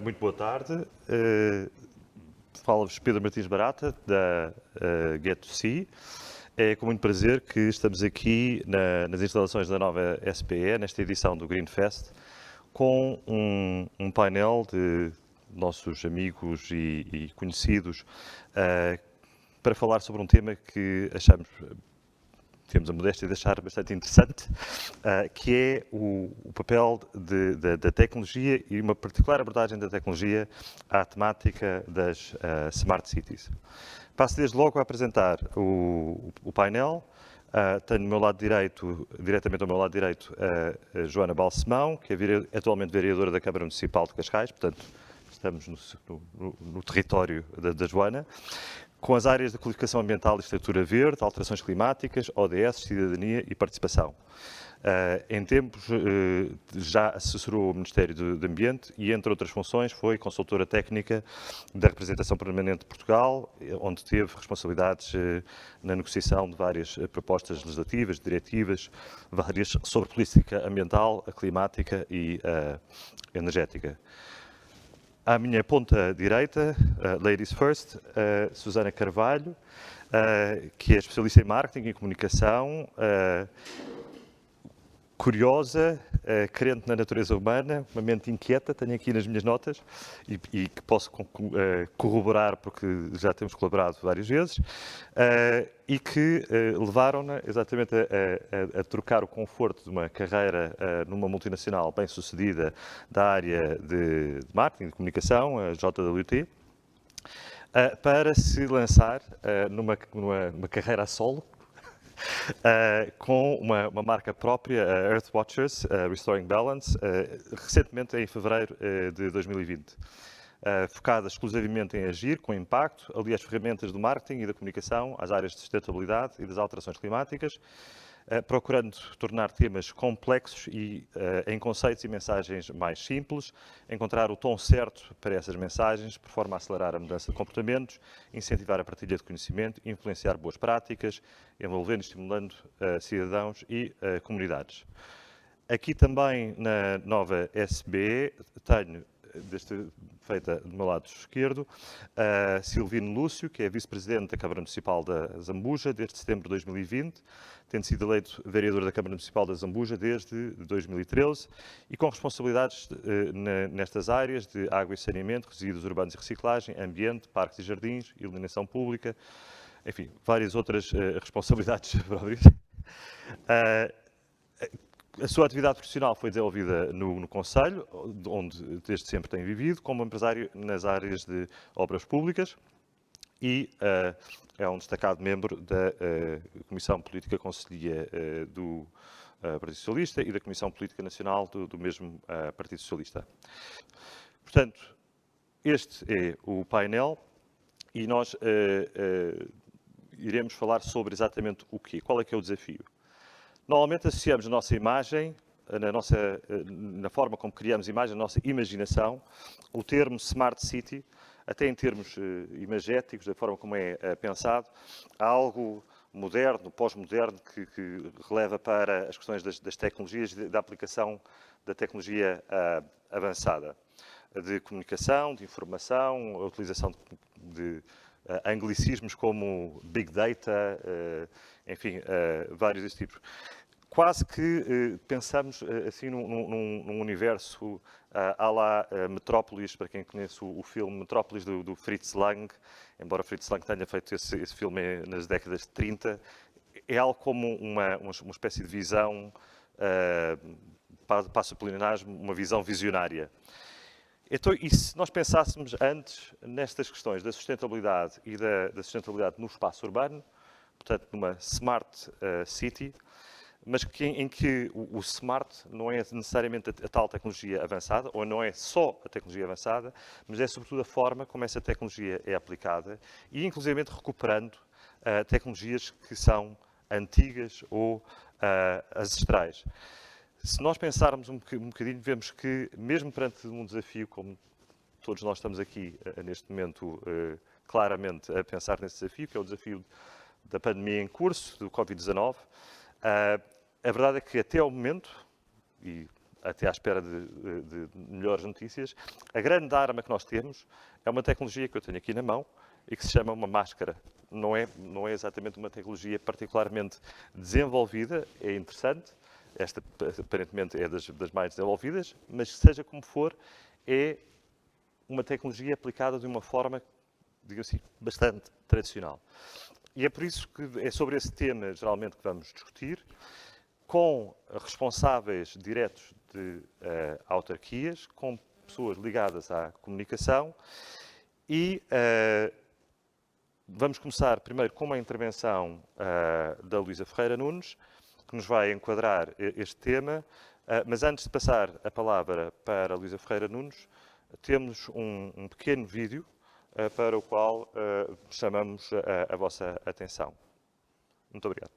Muito boa tarde. Fala-vos Pedro Martins Barata, da Get2C. É com muito prazer que estamos aqui nas instalações da nova SPE, nesta edição do Greenfest, com um painel de nossos amigos e conhecidos para falar sobre um tema que achamos, temos a modéstia de achar bastante interessante, que é o papel da tecnologia e uma particular abordagem da tecnologia à temática das Smart Cities. Passo desde logo a apresentar o painel. Tenho no meu lado direito, diretamente ao meu lado direito, a Joana Balsemão, que é atualmente vereadora da Câmara Municipal de Cascais, portanto, estamos no território da Joana, com as áreas de qualificação ambiental e estrutura verde, alterações climáticas, ODS, cidadania e participação. Em tempos, já assessorou o Ministério do Ambiente e, entre outras funções, foi consultora técnica da Representação Permanente de Portugal, onde teve responsabilidades na negociação de várias propostas legislativas, diretivas, várias sobre política ambiental, climática e energética. À minha ponta direita, Ladies First, Susana Carvalho, que é especialista em marketing e comunicação, curiosa, crente na natureza humana, uma mente inquieta, tenho aqui nas minhas notas, e que posso corroborar porque já temos colaborado várias vezes, e que levaram-na exatamente a trocar o conforto de uma carreira numa multinacional bem-sucedida da área de marketing, de comunicação, a JWT, para se lançar numa carreira a solo, com uma marca própria, a Earthwatchers, Restoring Balance, recentemente em fevereiro de 2020. Focada exclusivamente em agir com impacto, ali as ferramentas do marketing e da comunicação, às áreas de sustentabilidade e das alterações climáticas, procurando tornar temas complexos e em conceitos e mensagens mais simples, encontrar o tom certo para essas mensagens, por forma a acelerar a mudança de comportamentos, incentivar a partilha de conhecimento, influenciar boas práticas, envolvendo e estimulando cidadãos e comunidades. Aqui também na nova SBE tenho, feita do meu lado esquerdo, Silvino Lúcio, que é vice-presidente da Câmara Municipal da Zambuja desde setembro de 2020, tendo sido eleito vereador da Câmara Municipal da Zambuja desde 2013 e com responsabilidades nestas áreas de água e saneamento, resíduos urbanos e reciclagem, ambiente, parques e jardins, iluminação pública, enfim, várias outras responsabilidades próprias. A sua atividade profissional foi desenvolvida no Conselho, onde desde sempre tem vivido, como empresário nas áreas de obras públicas e é um destacado membro da Comissão Política Conselhia do Partido Socialista e da Comissão Política Nacional do mesmo Partido Socialista. Portanto, este é o painel e nós iremos falar sobre exatamente o quê? Qual é que é o desafio? Normalmente associamos a nossa imagem, na forma como criamos imagem, a nossa imaginação, o termo Smart City, até em termos imagéticos, da forma como é pensado, a algo moderno, pós-moderno, que releva para as questões das tecnologias, da aplicação da tecnologia avançada, de comunicação, de informação, a utilização de anglicismos como Big Data, enfim, vários desses tipos. Quase que pensamos assim num universo à la Metrópolis, para quem conhece o filme Metrópolis do Fritz Lang, embora Fritz Lang tenha feito esse filme nas décadas de 30, é algo como uma espécie de visão, passa pelo pleonasmo, uma visão visionária. Então, e se nós pensássemos antes nestas questões da sustentabilidade e da sustentabilidade no espaço urbano, portanto, numa Smart City, mas em que o smart não é necessariamente a tal tecnologia avançada, ou não é só a tecnologia avançada, mas é sobretudo a forma como essa tecnologia é aplicada e, inclusivamente, recuperando tecnologias que são antigas ou ancestrais. Se nós pensarmos um bocadinho, vemos que, mesmo perante um desafio, como todos nós estamos aqui neste momento claramente a pensar nesse desafio, que é o desafio da pandemia em curso, do Covid-19, a verdade é que até ao momento, e até à espera de melhores notícias. A grande arma que nós temos é uma tecnologia que eu tenho aqui na mão e que se chama uma máscara. Não é exatamente uma tecnologia particularmente desenvolvida, é interessante, esta aparentemente é das mais desenvolvidas, mas seja como for, é uma tecnologia aplicada de uma forma, digamos assim, bastante tradicional. E é por isso que é sobre esse tema, geralmente, que vamos discutir, com responsáveis diretos de autarquias, com pessoas ligadas à comunicação e vamos começar primeiro com uma intervenção da Luísa Ferreira Nunes, que nos vai enquadrar este tema, mas antes de passar a palavra para a Luísa Ferreira Nunes, temos um pequeno vídeo para o qual chamamos a vossa atenção. Muito obrigado.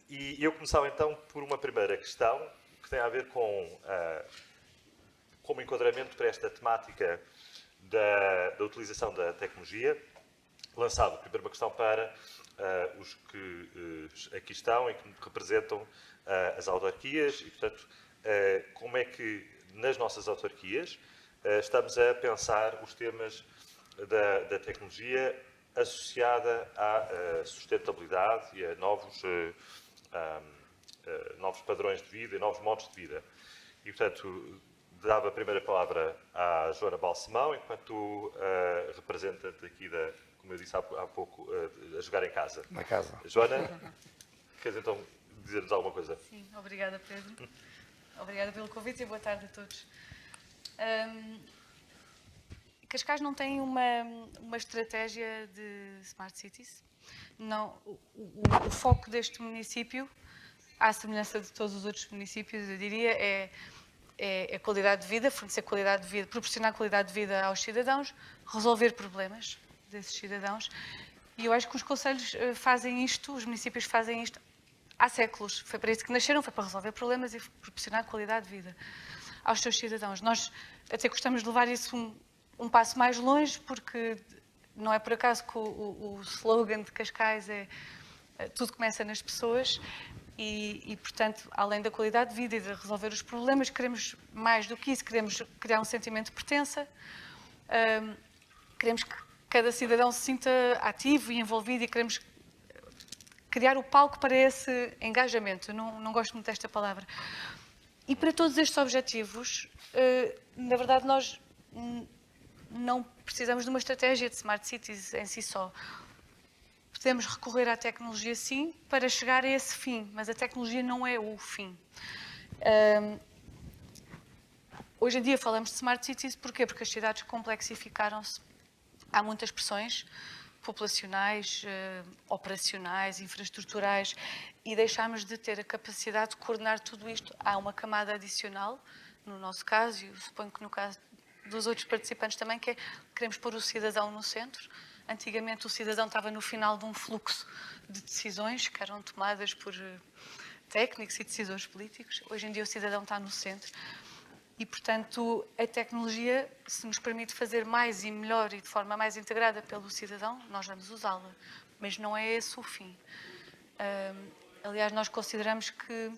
E eu começava então por uma primeira questão que tem a ver com como enquadramento para esta temática da utilização da tecnologia. Lançava primeiro uma questão para os que aqui estão e que representam as autarquias e, portanto, como é que nas nossas autarquias estamos a pensar os temas da tecnologia associada à sustentabilidade e a novos padrões de vida e novos modos de vida. E, portanto, dava a primeira palavra à Joana Balsemão, enquanto representante aqui como eu disse há pouco, a jogar em casa. Na casa. Joana, queres então dizer-nos alguma coisa? Sim, obrigada, Pedro. Obrigada pelo convite e boa tarde a todos. Cascais não tem uma estratégia de Smart Cities. Não, o foco deste município, à semelhança de todos os outros municípios, eu diria, é qualidade de vida, fornecer qualidade de vida, proporcionar qualidade de vida aos cidadãos, resolver problemas desses cidadãos. E eu acho que os concelhos fazem isto, os municípios fazem isto há séculos. Foi para isso que nasceram, foi para resolver problemas e proporcionar qualidade de vida aos seus cidadãos. Nós até gostamos de levar isso um passo mais longe, porque não é por acaso que o slogan de Cascais é tudo começa nas pessoas e, portanto, além da qualidade de vida e de resolver os problemas, queremos mais do que isso, queremos criar um sentimento de pertença, queremos que cada cidadão se sinta ativo e envolvido e queremos criar o palco para esse engajamento. Não gosto muito desta palavra. E para todos estes objetivos, na verdade, nós não precisamos de uma estratégia de Smart Cities em si só. Podemos recorrer à tecnologia, sim, para chegar a esse fim, mas a tecnologia não é o fim. Hoje em dia falamos de Smart Cities, porquê? Porque as cidades complexificaram-se. Há muitas pressões populacionais, operacionais, infraestruturais, e deixámos de ter a capacidade de coordenar tudo isto. Há uma camada adicional, no nosso caso, e eu suponho que no caso dos outros participantes também, que é queremos pôr o cidadão no centro. Antigamente o cidadão estava no final de um fluxo de decisões que eram tomadas por técnicos e decisores políticos. Hoje em dia o cidadão está no centro. E, portanto, a tecnologia, se nos permite fazer mais e melhor e de forma mais integrada pelo cidadão, nós vamos usá-la. Mas não é esse o fim. Aliás, nós consideramos que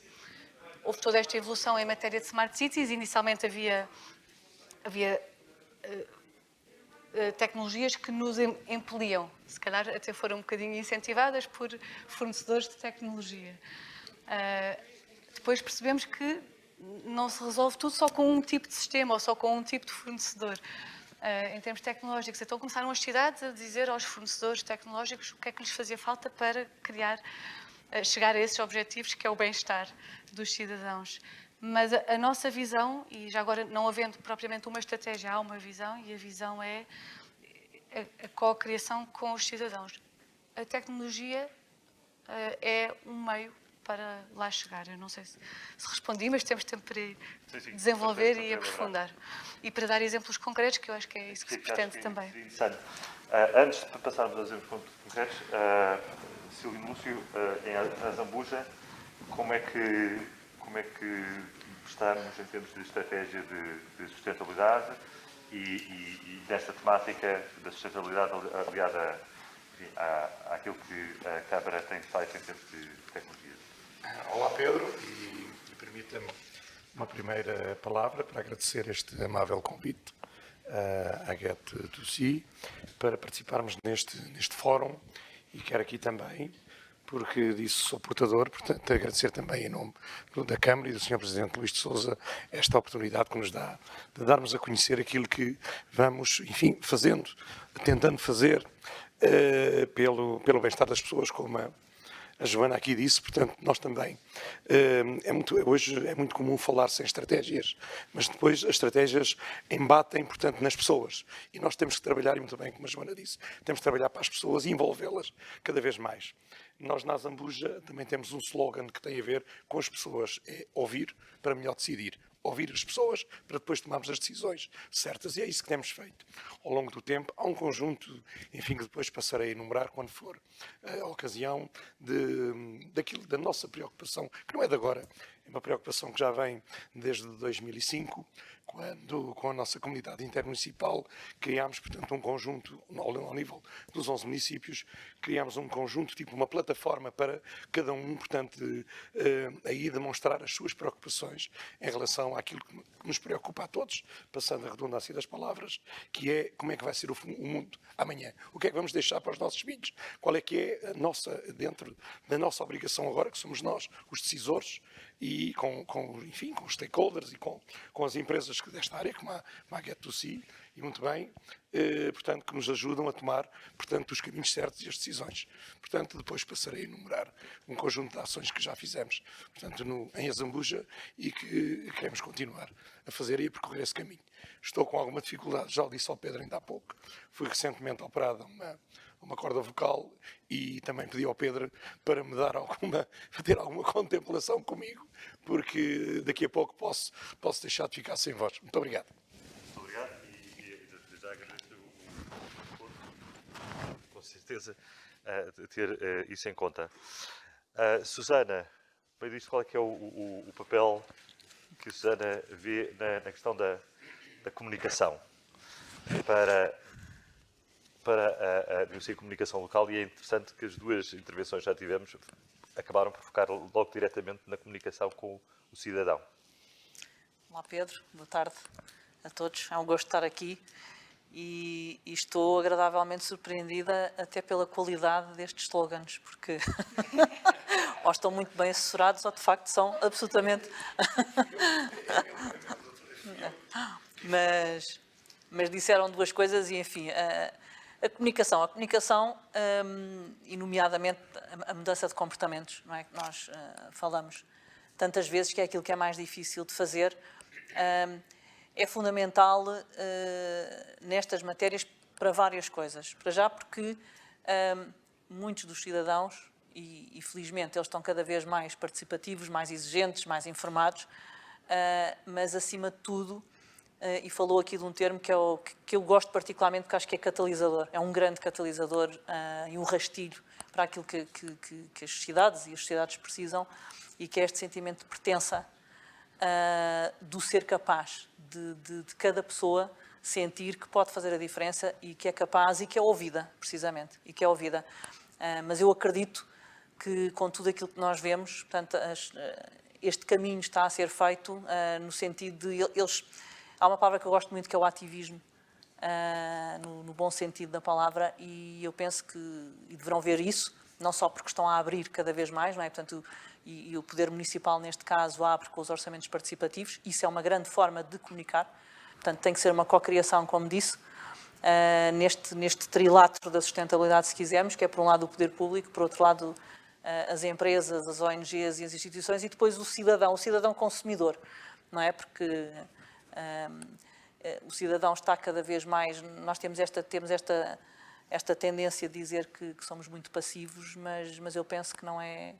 houve toda esta evolução em matéria de Smart Cities. Inicialmente havia tecnologias que nos impeliam. Se calhar até foram um bocadinho incentivadas por fornecedores de tecnologia. Depois percebemos que não se resolve tudo só com um tipo de sistema ou só com um tipo de fornecedor. Em termos tecnológicos, então começaram as cidades a dizer aos fornecedores tecnológicos o que é que lhes fazia falta para chegar a esses objetivos, que é o bem-estar dos cidadãos. Mas a nossa visão, e já agora não havendo propriamente uma estratégia, há uma visão, e a visão é a co-criação com os cidadãos. A tecnologia é um meio para lá chegar. Eu não sei se respondi, mas temos tempo para desenvolver e aprofundar. E para dar exemplos concretos, que eu acho que é isso que se pretende também. Antes de passarmos aos exemplos concretos, Silvio Lúcio, em Azambuja, como é que estamos em termos de estratégia de sustentabilidade e desta temática da sustentabilidade aliada àquilo que a Câmara tem feito em termos de tecnologia? Olá, Pedro, e permita-me uma primeira palavra para agradecer este amável convite à Get2C para participarmos neste fórum, e quero aqui também, porque disse sou portador, portanto agradecer também em nome da Câmara e do Sr. Presidente Luís de Sousa esta oportunidade que nos dá de darmos a conhecer aquilo que vamos, enfim, tentando fazer pelo bem-estar das pessoas, como a Joana aqui disse. Portanto, nós também. Hoje é muito comum falar-se em estratégias, mas depois as estratégias embatem, portanto, nas pessoas. E nós temos que trabalhar, e muito bem, como a Joana disse, temos que trabalhar para as pessoas e envolvê-las cada vez mais. Nós, na Azambuja, também temos um slogan que tem a ver com as pessoas: é ouvir para melhor decidir. Ouvir as pessoas para depois tomarmos as decisões certas, e é isso que temos feito. Ao longo do tempo, há um conjunto, enfim, que depois passarei a enumerar quando for a ocasião da nossa preocupação, que não é de agora, é uma preocupação que já vem desde 2005, quando, com a nossa comunidade intermunicipal, criámos, portanto, um conjunto, ao nível dos 11 municípios, criámos um conjunto, tipo uma plataforma para cada um, portanto, aí demonstrar as suas preocupações em relação àquilo que nos preocupa a todos, passando a redundância das palavras, que é como é que vai ser o mundo amanhã. O que é que vamos deixar para os nossos filhos? Qual é que é dentro da nossa obrigação agora, que somos nós, os decisores, e enfim, com os stakeholders e com as empresas desta área, como a Get2C, e muito bem, portanto, que nos ajudam a tomar, portanto, os caminhos certos e as decisões. Portanto, depois passarei a enumerar um conjunto de ações que já fizemos, portanto, em Azambuja, e que queremos continuar a fazer e a percorrer esse caminho. Estou com alguma dificuldade, já o disse ao Pedro ainda há pouco, fui recentemente operado uma corda vocal, e também pedi ao Pedro para me dar ter alguma contemplação comigo, porque daqui a pouco posso deixar de ficar sem voz. Muito obrigado. Muito obrigado, e já agradeço com certeza ter isso em conta. Susana, bem disto, qual é que é o papel que a Susana vê na questão da comunicação para a Administração e Comunicação Local? E é interessante que as duas intervenções que já tivemos acabaram por focar logo diretamente na comunicação com o cidadão. Olá, Pedro, boa tarde a todos, é um gosto estar aqui e estou agradavelmente surpreendida até pela qualidade destes slogans, porque ou estão muito bem assessorados ou de facto são absolutamente... mas disseram duas coisas e, enfim, a comunicação, e nomeadamente a mudança de comportamentos, não é? Que nós falamos tantas vezes que é aquilo que é mais difícil de fazer, é fundamental nestas matérias para várias coisas. Para já porque muitos dos cidadãos, e felizmente eles estão cada vez mais participativos, mais exigentes, mais informados, mas acima de tudo, e falou aqui de um termo que eu gosto particularmente porque acho que é catalisador, é um grande catalisador e um rastilho para aquilo que as sociedades e as sociedades precisam, e que é este sentimento de pertença, do ser capaz de cada pessoa sentir que pode fazer a diferença e que é capaz e que é ouvida, precisamente, e que é ouvida. Mas eu acredito que com tudo aquilo que nós vemos, portanto, este caminho está a ser feito no sentido de eles... Há uma palavra que eu gosto muito que é o ativismo, no bom sentido da palavra, e eu penso que deverão ver isso, não só porque estão a abrir cada vez mais, não é? Portanto, e o Poder Municipal, neste caso, abre com os orçamentos participativos, isso é uma grande forma de comunicar, portanto, tem que ser uma cocriação, como disse, neste trilátero da sustentabilidade, se quisermos, que é, por um lado, o poder público, por outro lado, as empresas, as ONGs e as instituições, e depois o cidadão consumidor, não é? Porque o cidadão está cada vez mais... Nós temos esta tendência de dizer que somos muito passivos, mas eu penso que não é...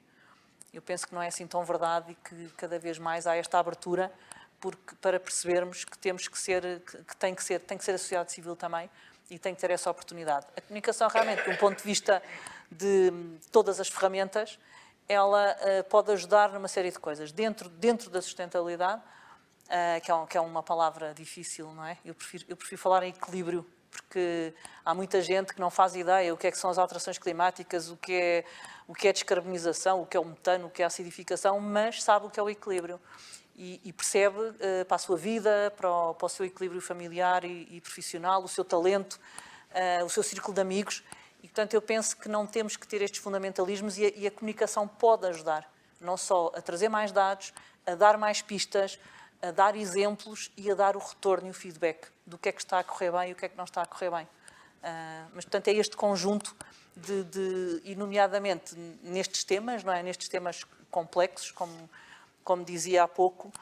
Eu penso que não é assim tão verdade e que cada vez mais há esta abertura para percebermos que temos que ser, que tem que ser a sociedade civil também e tem que ter essa oportunidade. A comunicação realmente, de um ponto de vista de todas as ferramentas, ela pode ajudar numa série de coisas. Dentro da sustentabilidade, que é uma palavra difícil, não é? Eu prefiro falar em equilíbrio, porque há muita gente que não faz ideia o que são as alterações climáticas, o que é descarbonização, o que é o metano, o que é a acidificação, mas sabe o que é o equilíbrio. E percebe para a sua vida, para o seu equilíbrio familiar e profissional, o seu talento, o seu círculo de amigos. E, portanto, eu penso que não temos que ter estes fundamentalismos e a comunicação pode ajudar, não só a trazer mais dados, a dar mais pistas, a dar exemplos e a dar o retorno e o feedback do que é que está a correr bem e o que é que não está a correr bem. Mas, portanto, é este conjunto e nomeadamente nestes temas, não é? Nestes temas complexos, como dizia há pouco,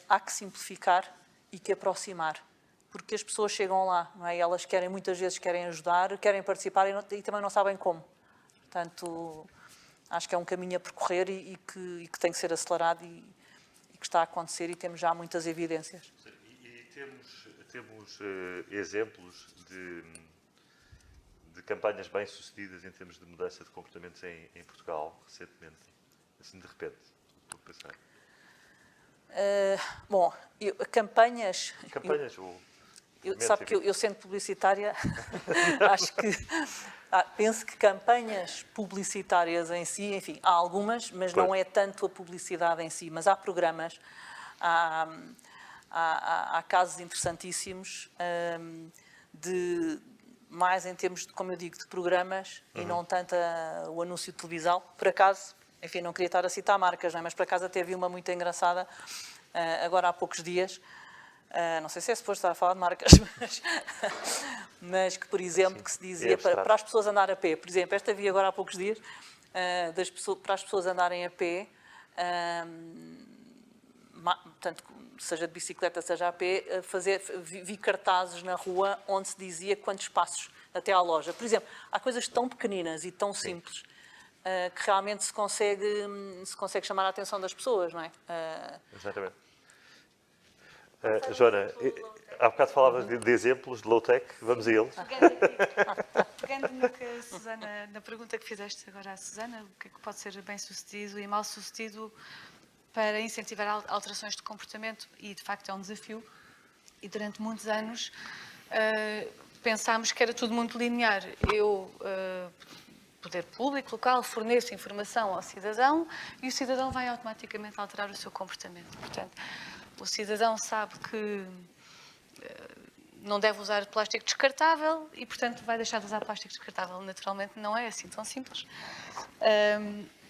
há que simplificar e que aproximar, porque as pessoas chegam lá, não é? E elas muitas vezes querem ajudar, querem participar e também não sabem como. Portanto, acho que é um caminho a percorrer e que tem que ser acelerado e que está a acontecer e temos já muitas evidências. E temos exemplos de campanhas bem-sucedidas em termos de mudança de comportamentos em Portugal, recentemente? Assim, de repente, estou a pensar. Bom, campanhas... Campanhas ou... Sabe que eu sendo publicitária, acho que... penso que campanhas publicitárias em si, enfim, há algumas, mas não é tanto a publicidade em si, mas há programas, há casos interessantíssimos mais em termos, como eu digo, de programas e não tanto o anúncio de televisão. Por acaso, enfim, não queria estar a citar marcas, não é? Mas por acaso até vi uma muito engraçada, agora há poucos dias, não sei se é suposto estar a falar de marcas, mas que, por exemplo, que se dizia para as pessoas andar a pé. Por exemplo, esta vi agora há poucos dias, para as pessoas andarem a pé, portanto, seja de bicicleta, seja a pé, vi cartazes na rua onde se dizia quantos passos até à loja. Por exemplo, há coisas tão pequeninas e tão simples que realmente se consegue chamar a atenção das pessoas, não é? Exatamente. Joana, há bocado falavas de exemplos de low-tech, vamos a eles. Pegando no que a Susana, na pergunta que fizeste agora à Susana, o que é que pode ser bem-sucedido e mal-sucedido para incentivar alterações de comportamento, e de facto é um desafio, e durante muitos anos pensámos que era tudo muito linear. Poder público, local, forneço informação ao cidadão e o cidadão vai automaticamente alterar o seu comportamento. Portanto, o cidadão sabe que não deve usar plástico descartável e, portanto, vai deixar de usar plástico descartável. Naturalmente, não é assim tão simples.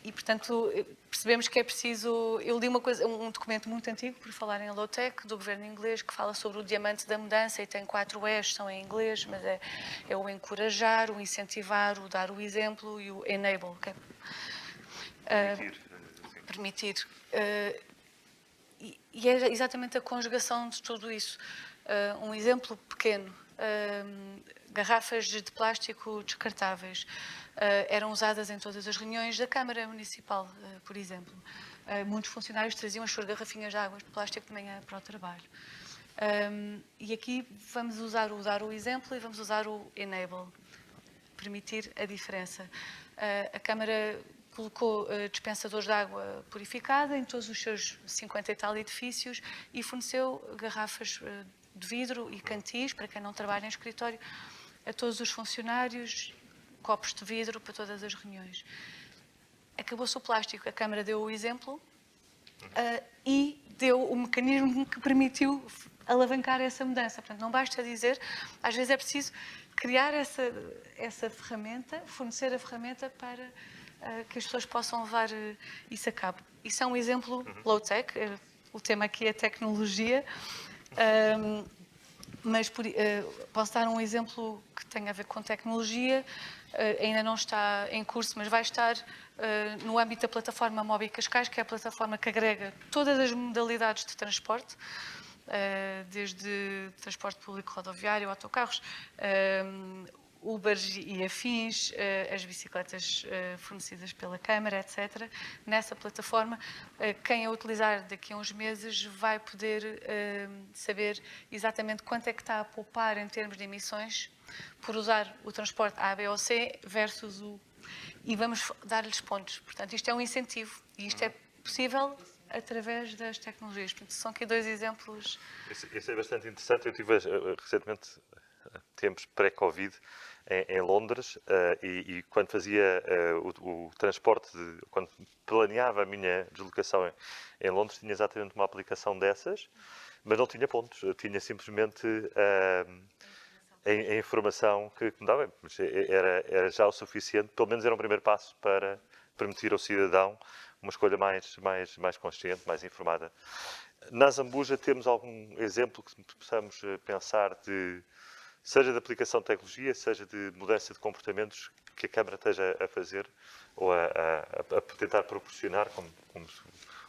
E, portanto, percebemos que é preciso... Eu li um documento muito antigo, por falar em low-tech, do governo inglês, que fala sobre o diamante da mudança e tem 4 E's, são em inglês, mas é o encorajar, o incentivar, o dar o exemplo e o enable. Okay? Permitir. E é exatamente a conjugação de tudo isso. Um exemplo pequeno. Garrafas de plástico descartáveis eram usadas em todas as reuniões da Câmara Municipal, por exemplo. Muitos funcionários traziam as suas garrafinhas de água de plástico de manhã para o trabalho. E aqui vamos usar o dar o exemplo e vamos usar o enable, permitir a diferença. A Câmara colocou dispensadores de água purificada em todos os seus 50 e tal edifícios e forneceu garrafas de vidro e cantis, para quem não trabalha em escritório, a todos os funcionários, copos de vidro para todas as reuniões. Acabou-se o plástico, a Câmara deu o exemplo e deu o mecanismo que permitiu alavancar essa mudança. Portanto, não basta dizer, às vezes é preciso criar essa ferramenta, fornecer a ferramenta para que as pessoas possam levar isso a cabo. Isso é um exemplo low-tech, o tema aqui é tecnologia, mas posso dar um exemplo que tem a ver com tecnologia, ainda não está em curso, mas vai estar no âmbito da plataforma Mobi Cascais, que é a plataforma que agrega todas as modalidades de transporte, desde transporte público rodoviário, autocarros, Ubers e afins, as bicicletas fornecidas pela Câmara, etc. Nessa plataforma, quem a utilizar daqui a uns meses vai poder saber exatamente quanto é que está a poupar em termos de emissões por usar o transporte A, B ou C versus o... E vamos dar-lhes pontos. Portanto, isto é um incentivo e isto é possível através das tecnologias. Portanto, são aqui 2 exemplos. Isso é bastante interessante. Eu estive recentemente, tempos pré-Covid, em Londres e quando fazia o transporte, quando planeava a minha deslocação em Londres, tinha exatamente uma aplicação dessas, mas não tinha pontos, tinha simplesmente a informação que me dava, mas era já o suficiente, pelo menos era um primeiro passo para permitir ao cidadão uma escolha mais consciente, mais informada. Na Zambuja temos algum exemplo que possamos pensar seja de aplicação de tecnologia, seja de mudança de comportamentos que a Câmara esteja a fazer ou a tentar proporcionar, como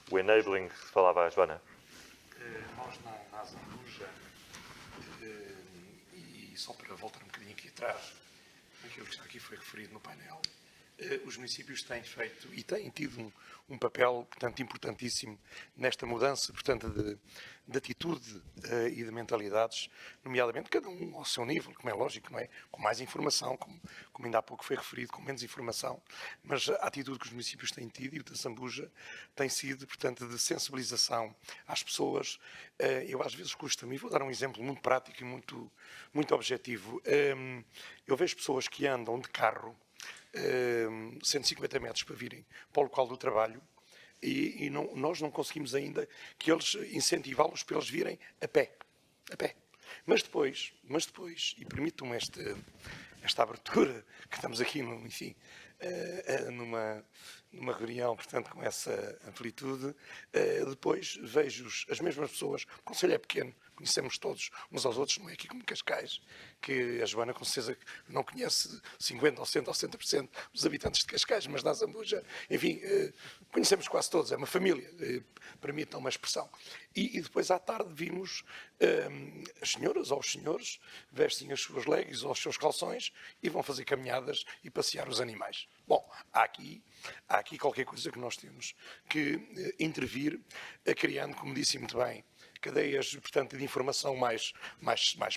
o enabling que falava a Joana? Nós na Zambuja, e só para voltar um bocadinho aqui atrás, aquilo que já aqui foi referido no painel, os municípios têm feito e têm tido um papel, portanto, importantíssimo nesta mudança, portanto, de atitude e de mentalidades, nomeadamente cada um ao seu nível, como é lógico, não é? Com mais informação, como ainda há pouco foi referido, com menos informação, mas a atitude que os municípios têm tido e o da Zambuja tem sido, portanto, de sensibilização às pessoas. Eu às vezes custa-me, vou dar um exemplo muito prático e muito objetivo. Eu vejo pessoas que andam de carro 150 metros para virem para o local do trabalho e nós não conseguimos ainda que eles incentivá-los para eles virem a pé. Mas depois, e permitam-me esta abertura, que estamos aqui, numa reunião, portanto, com essa amplitude, depois vejo as mesmas pessoas, o concelho é pequeno, conhecemos todos uns aos outros, não é aqui como Cascais, que a Joana com certeza não conhece 50% ou 100% ou 70% dos habitantes de Cascais, mas na Zambuja, enfim, conhecemos quase todos, é uma família, permitam uma expressão. E depois à tarde vimos as senhoras ou os senhores vestem as suas leggings ou os seus calções e vão fazer caminhadas e passear os animais. Bom, há aqui qualquer coisa que nós temos que intervir, criando, como disse muito bem, cadeias, portanto, de informação mais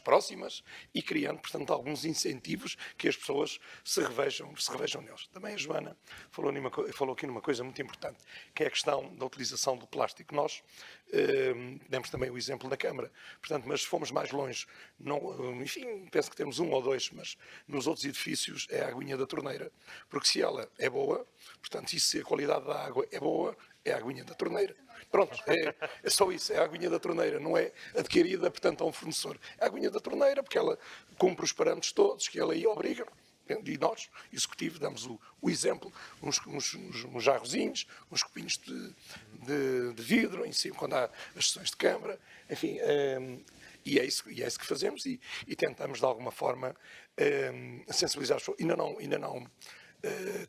próximas e criando, portanto, alguns incentivos que as pessoas se revejam neles. Também a Joana falou aqui numa coisa muito importante, que é a questão da utilização do plástico. Nós demos também o exemplo da Câmara, portanto, mas fomos mais longe. Enfim, penso que temos 1 ou 2, mas nos outros edifícios é a aguinha da torneira, porque se ela é boa, portanto, e se a qualidade da água é boa, é a aguinha da torneira. Pronto, é só isso, é a aguinha da torneira, não é adquirida, portanto, a um fornecedor. É a aguinha da torneira, porque ela cumpre os parâmetros todos que a lei obriga. E nós, executivo, damos o exemplo, uns jarrozinhos, uns copinhos de vidro, em cima, quando há as sessões de câmara, enfim, e é isso que fazemos e tentamos, de alguma forma, sensibilizar as pessoas. Ainda não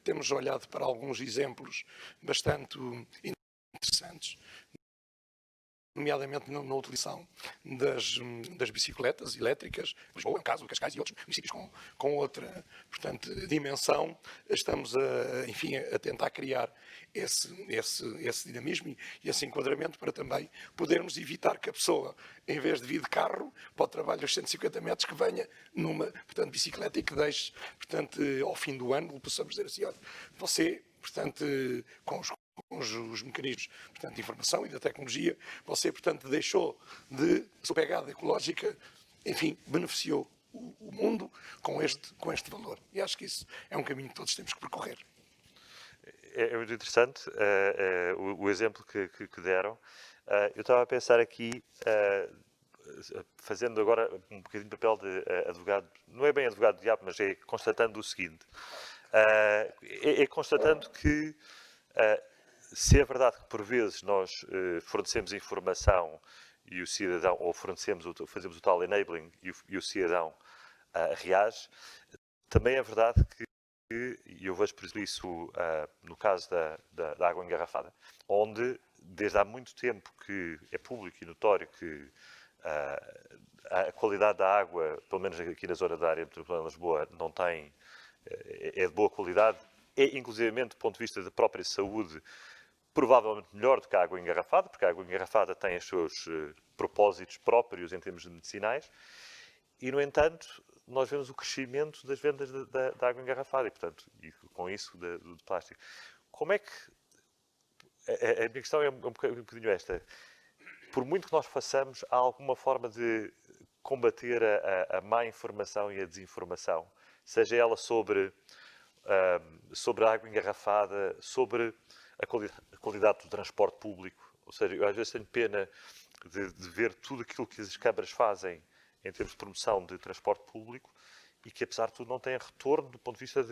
temos olhado para alguns exemplos bastante interessantes, nomeadamente na utilização das bicicletas elétricas, Lisboa, no caso, Cascais e outros municípios com outra, portanto, dimensão. Estamos, enfim, a tentar criar esse dinamismo e esse enquadramento para também podermos evitar que a pessoa, em vez de vir de carro para o trabalho aos 150 metros, que venha numa, portanto, bicicleta e que deixe, portanto, ao fim do ano, possamos dizer assim, olha, você, portanto, com os mecanismos, portanto, de informação e da tecnologia, você, portanto, deixou de sua pegada ecológica, enfim, beneficiou o mundo com este valor. E acho que isso é um caminho que todos temos que percorrer. É muito interessante o exemplo que deram. Eu estava a pensar aqui, fazendo agora um bocadinho de papel de advogado, não é bem advogado do diabo, mas é constatando o seguinte. É constatando que se é verdade que por vezes nós fornecemos informação e o cidadão, ou fazemos o tal enabling e o cidadão reage, também é verdade que, e eu vejo por isso no caso da água engarrafada, onde desde há muito tempo que é público e notório que a qualidade da água, pelo menos aqui na zona da área metropolitana de Lisboa, não tem, é de boa qualidade, inclusivamente do ponto de vista da própria saúde, provavelmente melhor do que a água engarrafada, porque a água engarrafada tem os seus propósitos próprios em termos de medicinais, e, no entanto, nós vemos o crescimento das vendas da água engarrafada e, portanto, e com isso do plástico. Como é que... A minha questão é um bocadinho esta. Por muito que nós façamos, há alguma forma de combater a má informação e a desinformação, seja ela sobre a água engarrafada, sobre a qualidade do transporte público. Ou seja, eu às vezes tenho pena de ver tudo aquilo que as câmaras fazem em termos de promoção de transporte público e que, apesar de tudo, não tem retorno do ponto de vista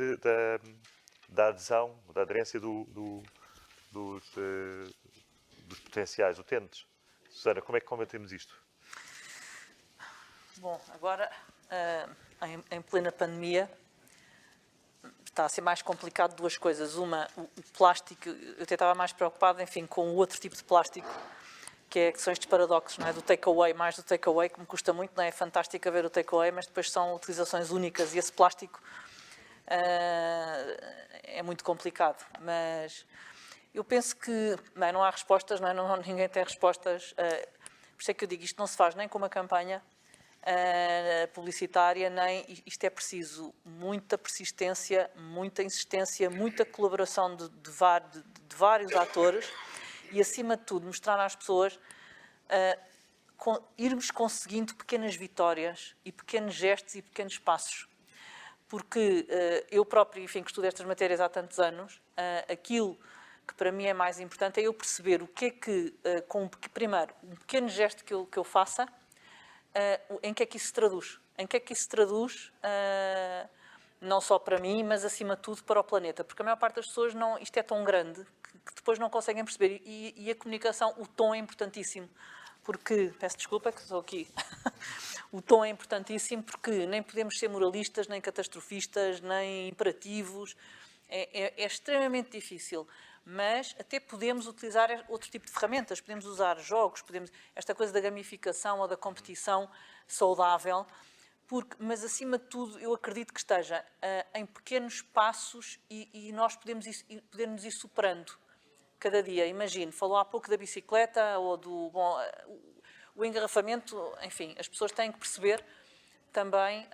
da adesão, da aderência dos potenciais utentes. Susana, como é que combatemos isto? Bom, agora, em plena pandemia, está a ser mais complicado duas coisas. Uma, o plástico, eu até estava mais preocupado, enfim, com o outro tipo de plástico, que são estes paradoxos, não é? Do takeaway, mais do takeaway, que me custa muito, não é? É fantástico haver o takeaway, mas depois são utilizações únicas e esse plástico é muito complicado. Mas eu penso que não há respostas, não é? Ninguém tem respostas. Por isso é que eu digo, isto não se faz nem com uma campanha publicitária, nem isto é preciso muita persistência, muita insistência, muita colaboração de vários atores e, acima de tudo, mostrar às pessoas irmos conseguindo pequenas vitórias e pequenos gestos e pequenos passos. Porque eu próprio, enfim, que estudo estas matérias há tantos anos, aquilo que para mim é mais importante é eu perceber o que é que, primeiro, um pequeno gesto que eu faça, em que é que isso se traduz? Em que é que isso se traduz, não só para mim, mas acima de tudo para o planeta? Porque a maior parte das pessoas, isto é tão grande que depois não conseguem perceber. E a comunicação, o tom é importantíssimo. Porque, peço desculpa que estou aqui, o tom é importantíssimo porque nem podemos ser moralistas, nem catastrofistas, nem imperativos. É extremamente difícil. Mas até podemos utilizar outro tipo de ferramentas, podemos usar jogos, esta coisa da gamificação ou da competição saudável, mas acima de tudo eu acredito que esteja em pequenos passos e nós podemos ir superando cada dia. Imagino, falou há pouco da bicicleta ou o engarrafamento, enfim, as pessoas têm que perceber também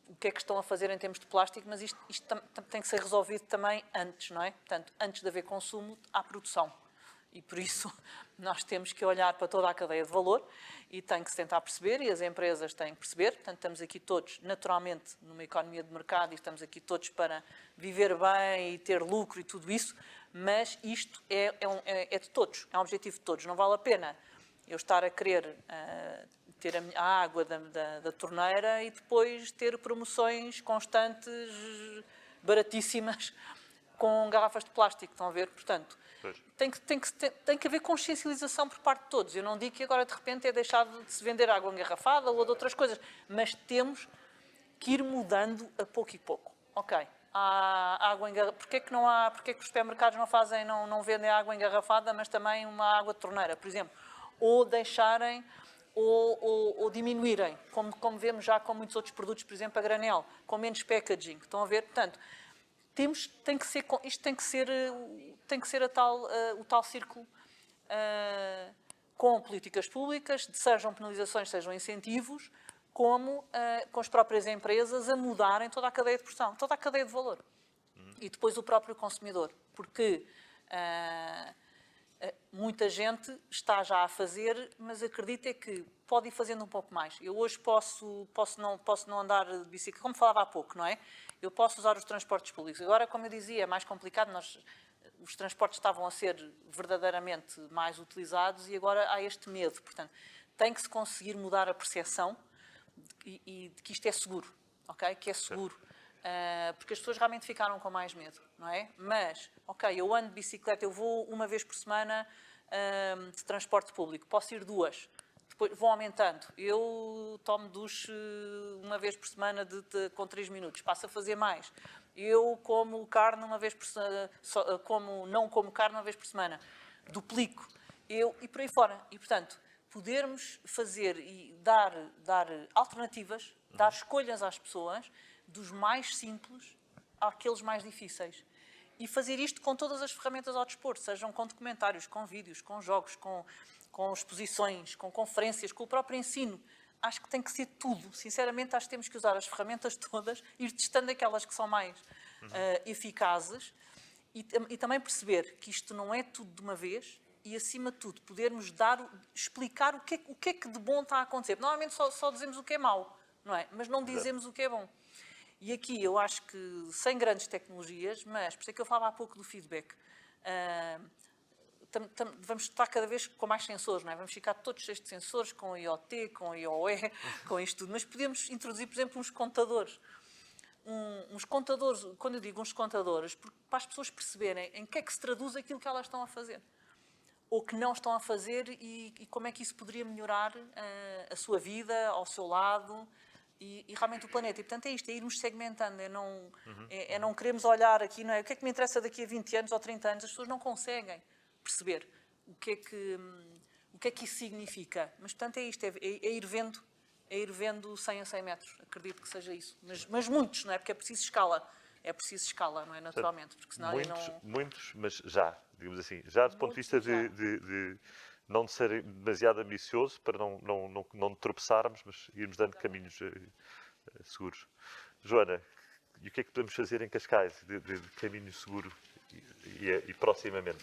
o que é que estão a fazer em termos de plástico, mas isto tem que ser resolvido também antes, não é? Portanto, antes de haver consumo, há produção. E por isso nós temos que olhar para toda a cadeia de valor e tem que se tentar perceber e as empresas têm que perceber. Portanto, estamos aqui todos, naturalmente, numa economia de mercado e estamos aqui todos para viver bem e ter lucro e tudo isso, Mas isto é de todos, é um objetivo de todos. Não vale a pena eu estar a querer ter a água da torneira e depois ter promoções constantes, baratíssimas, com garrafas de plástico, estão a ver? Portanto, tem que haver consciencialização por parte de todos. Eu não digo que agora de repente é deixado de se vender água engarrafada ou de outras coisas, mas temos que ir mudando a pouco e pouco. Ok, há água engarrafada. Porquê que os supermercados não vendem água engarrafada, mas também uma água de torneira, por exemplo? Ou deixarem ou diminuírem, como vemos já com muitos outros produtos, por exemplo, a granel, com menos packaging. Estão a ver? Portanto, isto tem que ser o tal círculo com políticas públicas, sejam penalizações, sejam incentivos, como com as próprias empresas a mudarem toda a cadeia de produção, toda a cadeia de valor. E depois o próprio consumidor, porque muita gente está já a fazer, mas acredita que pode ir fazendo um pouco mais. Eu hoje posso não andar de bicicleta, como falava há pouco, não é? Eu posso usar os transportes públicos. Agora, como eu dizia, é mais complicado, os transportes estavam a ser verdadeiramente mais utilizados e agora há este medo. Portanto, tem que se conseguir mudar a percepção de que isto é seguro, ok? Que é seguro. Porque as pessoas realmente ficaram com mais medo, não é? Mas, ok, eu ando de bicicleta, eu vou uma vez por semana de transporte público, posso ir 2, depois vou aumentando. Eu tomo duche uma vez por semana com 3 minutos, passo a fazer mais. Eu como carne uma vez por semana, não como carne uma vez por semana, duplico. E por aí fora. E, portanto, podermos fazer e dar alternativas, dar escolhas às pessoas, dos mais simples àqueles mais difíceis. E fazer isto com todas as ferramentas ao dispor, sejam com documentários, com vídeos, com jogos, com exposições, com conferências, com o próprio ensino. Acho que tem que ser tudo. Sinceramente, acho que temos que usar as ferramentas todas, ir testando aquelas que são mais eficazes e também perceber que isto não é tudo de uma vez e, acima de tudo, podermos explicar o que é que de bom está a acontecer. Normalmente só dizemos o que é mau, não é? Mas não dizemos o que é bom. E aqui eu acho que, sem grandes tecnologias, mas por isso é que eu falava há pouco do feedback, vamos estar cada vez com mais sensores, não é? Vamos ficar todos cheios de sensores, com IoT, com IoE, com isto tudo. Mas podemos introduzir, por exemplo, uns contadores. Uns contadores, quando eu digo uns contadores, para as pessoas perceberem em que é que se traduz aquilo que elas estão a fazer. Ou que não estão a fazer e como é que isso poderia melhorar a sua vida, ao seu lado e realmente o planeta. E, portanto, é isto, é irmos segmentando, é não queremos olhar aqui, não é? O que é que me interessa daqui a 20 anos ou 30 anos? As pessoas não conseguem perceber o que é que isso significa. Mas, portanto, é isto, é ir vendo 100 a 100 metros. Acredito que seja isso. Mas muitos, não é? Porque é preciso escala. É preciso escala, não é? Naturalmente. Porque senão muitos, mas já, digamos assim, já do ponto de vista de não de ser demasiado ambicioso para não tropeçarmos, mas irmos dando caminhos seguros. Joana, e o que é que podemos fazer em Cascais de caminho seguro e proximamente?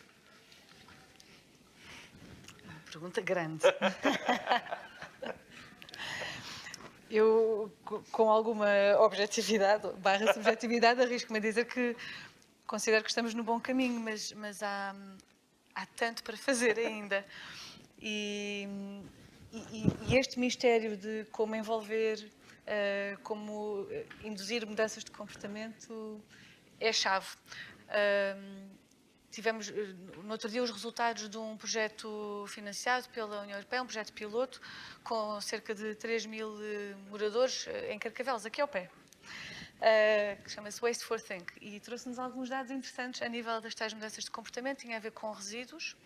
Uma pergunta grande. Eu, com alguma objetividade, /subjetividade, arrisco-me a dizer que considero que estamos no bom caminho, mas há tanto para fazer ainda. E este mistério de como envolver, como induzir mudanças de comportamento é chave. Tivemos, no outro dia, os resultados de um projeto financiado pela União Europeia, um projeto piloto, com cerca de 3.000 moradores em Carcavelos, aqui ao pé, que chama-se Waste for Think, e trouxe-nos alguns dados interessantes a nível das tais mudanças de comportamento. Tinha a ver com resíduos,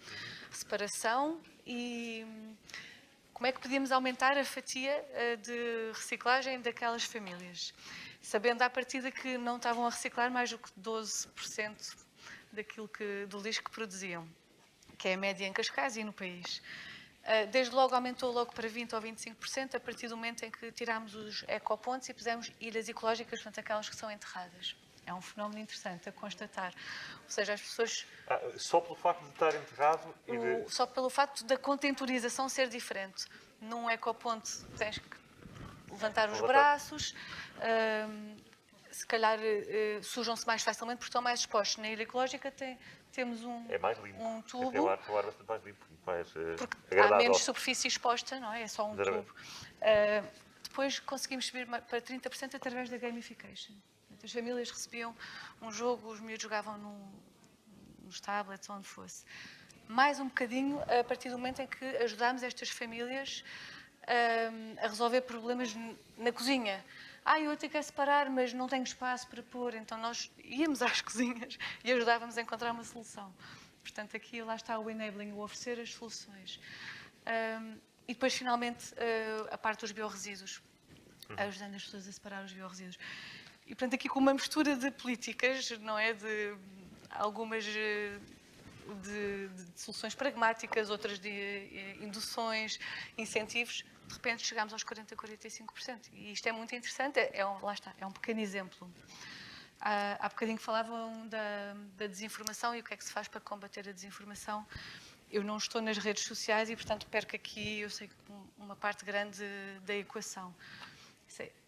separação e como é que podíamos aumentar a fatia de reciclagem daquelas famílias, sabendo à partida que não estavam a reciclar mais do que 12% do lixo que produziam, que é a média em Cascais e no país. Desde logo aumentou logo para 20% ou 25% a partir do momento em que tirámos os ecopontos e pusemos ilhas ecológicas, portanto aquelas que são enterradas. É um fenómeno interessante a constatar. Ou seja, as pessoas... Só pelo facto de estar enterrado? Só pelo facto da contemporização ser diferente. Num ecoponto tens que levantar os braços, se calhar sujam-se mais facilmente porque estão mais expostos. Na ilha ecológica temos É mais limpo. um Tem tubo, o ar bastante mais limpo e mais porque há agradável. menos superfície exposta, não é? É só um Exatamente. tubo. Depois conseguimos subir para 30% através da gamification. As famílias recebiam um jogo, os miúdos jogavam nos tablets, onde fosse. Mais um bocadinho a partir do momento em que ajudámos estas famílias a resolver problemas na cozinha. Eu tenho que separar, mas não tenho espaço para pôr. Então nós íamos às cozinhas e ajudávamos a encontrar uma solução. Portanto, aqui lá está o enabling, o oferecer as soluções. E depois, finalmente, a parte dos biorresíduos, ajudando as pessoas a separar os biorresíduos. E, portanto, aqui com uma mistura de políticas, não é? De algumas de soluções pragmáticas, outras de induções, incentivos, de repente chegamos aos 40%, 45%. E isto é muito interessante, lá está, é um pequeno exemplo. Há bocadinho falavam da desinformação e o que é que se faz para combater a desinformação. Eu não estou nas redes sociais e, portanto, perco aqui, eu sei, uma parte grande da equação.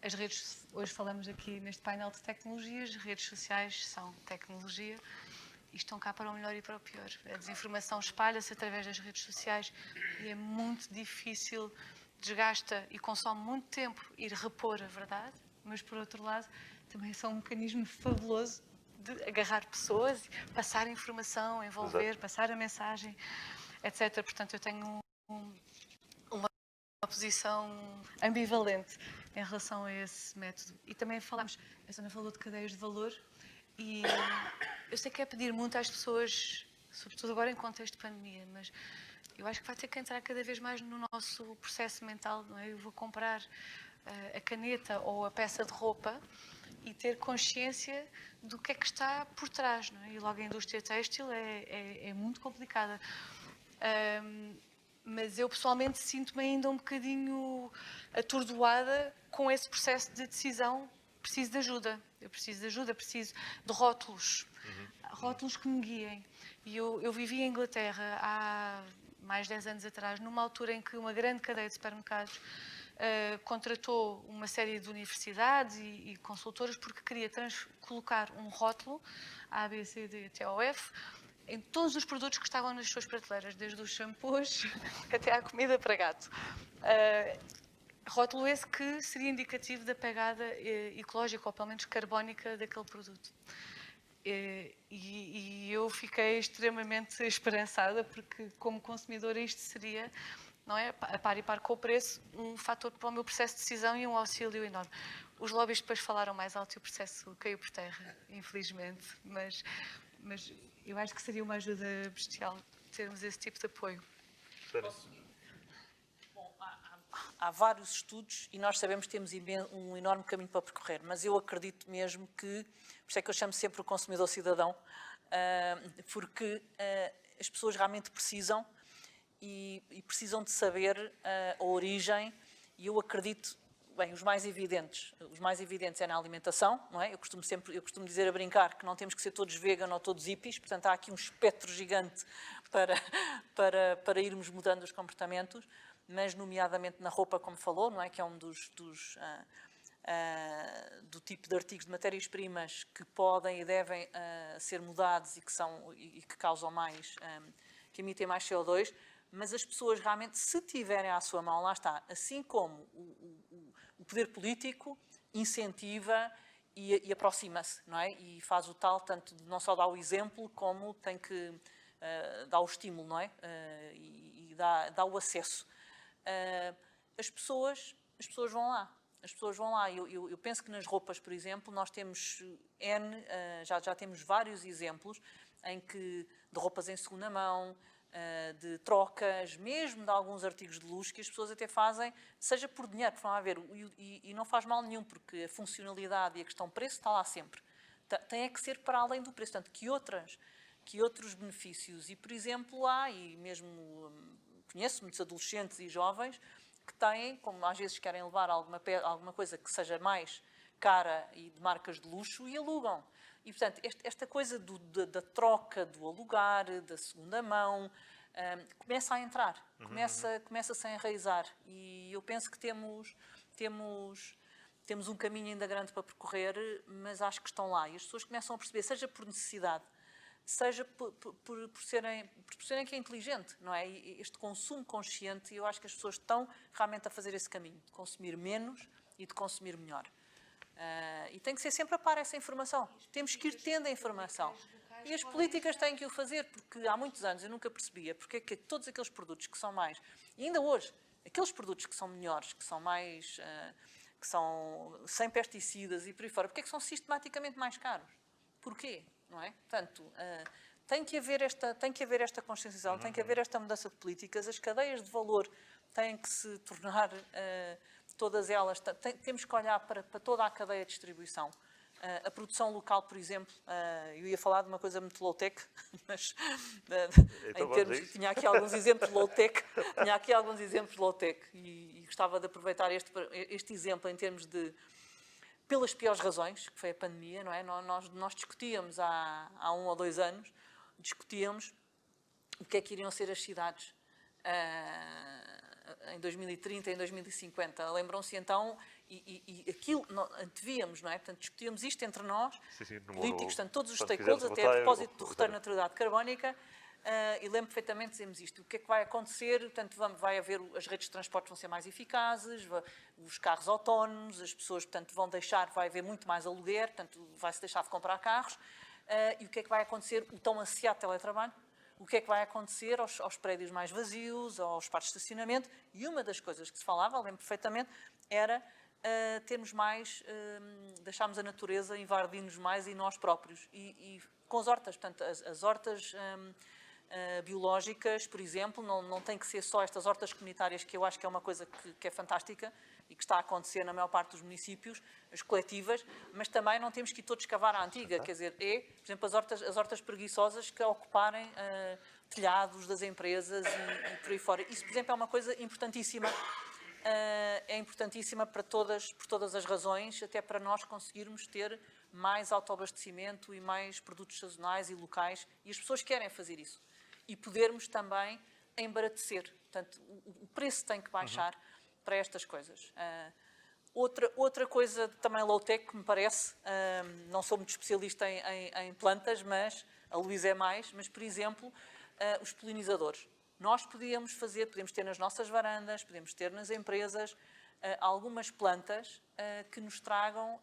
As redes, hoje falamos aqui neste painel de tecnologias, redes sociais são tecnologia e estão cá para o melhor e para o pior. A desinformação espalha-se através das redes sociais e é muito difícil, desgasta e consome muito tempo ir repor a verdade, mas, por outro lado, também são um mecanismo fabuloso de agarrar pessoas, passar informação, envolver, Exato. passar a mensagem, etc. Portanto, eu tenho uma posição ambivalente em relação a esse método. E também falámos, a Sônia falou de cadeias de valor e eu sei que é pedir muito às pessoas, sobretudo agora em contexto de pandemia, mas eu acho que vai ter que entrar cada vez mais no nosso processo mental, não é? Eu vou comprar a caneta ou a peça de roupa e ter consciência do que é que está por trás, não é? E logo a indústria têxtil é muito complicada. Mas eu pessoalmente sinto-me ainda um bocadinho atordoada com esse processo de decisão. Preciso de ajuda, preciso de rótulos, rótulos que me guiem. E eu vivi em Inglaterra há mais de 10 anos atrás, numa altura em que uma grande cadeia de supermercados contratou uma série de universidades e consultores porque queria colocar um rótulo, A, B, C, D, até ao F, em todos os produtos que estavam nas suas prateleiras, desde os shampoos até à comida para gato. Rótulo esse que seria indicativo da pegada ecológica, ou pelo menos carbónica, daquele produto. E eu fiquei extremamente esperançada, porque como consumidora isto seria, não é, a par e par com o preço, um fator para o meu processo de decisão e um auxílio enorme. Os lobbies depois falaram mais alto e o processo caiu por terra, infelizmente, mas eu acho que seria uma ajuda bestial termos esse tipo de apoio. Bom, há vários estudos e nós sabemos que temos um enorme caminho para percorrer, mas eu acredito mesmo que, por isso é que eu chamo sempre o consumidor cidadão, porque as pessoas realmente precisam e precisam de saber a origem, e eu acredito, bem, os mais evidentes é na alimentação, não é? Eu costumo dizer a brincar que não temos que ser todos vegan ou todos hippies, portanto há aqui um espectro gigante para irmos mudando os comportamentos, mas nomeadamente na roupa, como falou, não é? Que é um do tipo de artigos de matérias-primas que podem e devem ser mudados e que causam mais, que emitem mais CO2, mas as pessoas realmente, se tiverem à sua mão, lá está, assim como o poder político incentiva e aproxima-se, não é? E faz o tal, tanto de não só dar o exemplo, como tem que dar o estímulo, não é? E dá o acesso. As pessoas vão lá. As pessoas vão lá. Eu penso que nas roupas, por exemplo, nós temos já temos vários exemplos de roupas em segunda mão, de trocas, mesmo de alguns artigos de luxo que as pessoas até fazem, seja por dinheiro, por não haver, e não faz mal nenhum, porque a funcionalidade e a questão preço está lá sempre. Tem que ser para além do preço, portanto, que outros benefícios, e por exemplo e mesmo conheço muitos adolescentes e jovens que têm, como às vezes querem levar alguma coisa que seja mais cara e de marcas de luxo, e alugam. E, portanto, esta coisa da troca, do alugar, da segunda mão, começa a entrar, começa-se a enraizar. E eu penso que temos temos um caminho ainda grande para percorrer, mas acho que estão lá. E as pessoas começam a perceber, seja por necessidade, seja por serem que é inteligente, não é? E este consumo consciente, eu acho que as pessoas estão realmente a fazer esse caminho, de consumir menos e de consumir melhor. E tem que ser sempre a par essa informação. Temos que ir tendo a informação. E as políticas têm que o fazer, porque há muitos anos eu nunca percebia porque é que todos aqueles produtos que são mais, e ainda hoje, aqueles produtos que são melhores, que são mais, que são sem pesticidas e por aí fora, porque é que são sistematicamente mais caros? Porquê? Não é? Portanto, tem que haver esta conscienciação, tem que haver esta mudança de políticas, as cadeias de valor têm que se tornar, todas elas, temos que olhar para toda a cadeia de distribuição. A produção local, por exemplo, eu ia falar de uma coisa muito low-tech, mas Então, em termos, tinha aqui alguns exemplos low-tech, e gostava de aproveitar este exemplo em termos de, pelas piores razões, que foi a pandemia, não é? Nós discutíamos há 1 ou 2 anos, discutíamos o que é que iriam ser as cidades em 2030, em 2050. Lembram-se então, e aquilo antevíamos, não é? Portanto, discutíamos isto entre nós, políticos, portanto, todos os stakeholders, até a propósito do retorno à neutralidade carbónica, e lembro perfeitamente, dizemos isto, o que é que vai acontecer? Portanto, vai haver, as redes de transporte vão ser mais eficazes, os carros autónomos, as pessoas, portanto, vão deixar, vai haver muito mais aluguer, portanto, vai-se deixar de comprar carros, e o que é que vai acontecer? O tão ansiado teletrabalho. O que é que vai acontecer aos prédios mais vazios, aos parques de estacionamento? E uma das coisas que se falava, lembro perfeitamente, era termos mais, deixarmos a natureza invadir-nos mais e nós próprios. E com as hortas, portanto, as hortas biológicas, por exemplo, não tem que ser só estas hortas comunitárias, que eu acho que é uma coisa que é fantástica e que está a acontecer na maior parte dos municípios, as coletivas, mas também não temos que ir todos cavar a antiga, quer dizer, por exemplo, as hortas preguiçosas que ocuparem telhados das empresas e por aí fora. Isso, por exemplo, é uma coisa importantíssima, é importantíssima por todas as razões, até para nós conseguirmos ter mais autoabastecimento e mais produtos sazonais e locais, e as pessoas querem fazer isso. E podermos também embaratecer. Portanto, o preço tem que baixar para estas coisas. Outra coisa também low-tech que me parece, não sou muito especialista em plantas, mas a Luísa é mais, mas, por exemplo, os polinizadores. Nós podemos ter nas nossas varandas, podemos ter nas empresas, algumas plantas que nos tragam,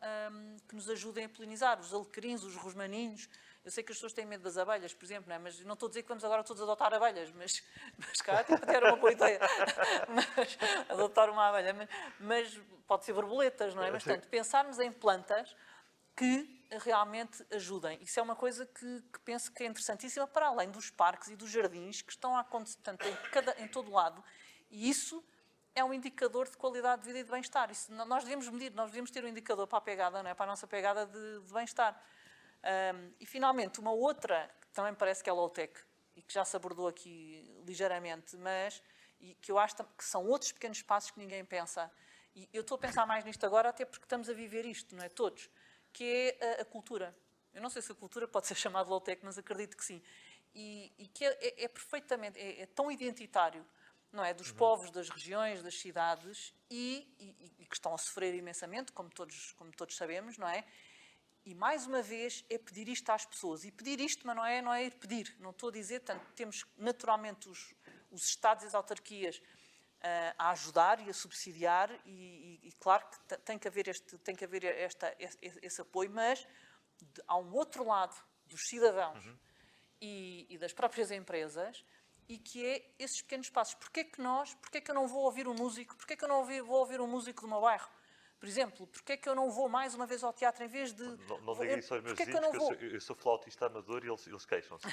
que nos ajudem a polinizar, os alecrins, os rosmaninhos. Eu sei que as pessoas têm medo das abelhas, por exemplo, não é? Mas não estou a dizer que vamos agora todos adotar abelhas, mas cá até era uma boa ideia, adotar uma abelha, mas pode ser borboletas, não é? Mas, portanto, pensarmos em plantas que realmente ajudem. Isso é uma coisa que penso que é interessantíssima, para além dos parques e dos jardins que estão a acontecer, portanto, em todo lado. E isso é um indicador de qualidade de vida e de bem-estar. Nós devemos medir, nós devemos ter um indicador para a pegada, não é? Para a nossa pegada de bem-estar. E, finalmente, uma outra, que também parece que é low-tech, e que já se abordou aqui ligeiramente, mas e que eu acho que são outros pequenos passos que ninguém pensa. E eu estou a pensar mais nisto agora, até porque estamos a viver isto, não é? Todos. Que é a cultura. Eu não sei se a cultura pode ser chamada low-tech, mas acredito que sim. E que é perfeitamente, é tão identitário, não é? Dos povos, das regiões, das cidades, e que estão a sofrer imensamente, como todos sabemos, não é? E, mais uma vez, é pedir isto às pessoas. E pedir isto, mas não é ir pedir. Não estou a dizer, tanto temos naturalmente os Estados e as autarquias a ajudar e a subsidiar, e claro que tem que haver esse apoio, mas há um outro lado dos cidadãos e das próprias empresas, e que é esses pequenos passos. Porquê que eu não vou ouvir um músico? Porquê que eu não vou ouvir um músico do meu bairro? Por exemplo, porquê é que eu não vou mais uma vez ao teatro em vez de... Não diga isso aos meus vizinhos, que eu sou flautista amador e eles queixam-se.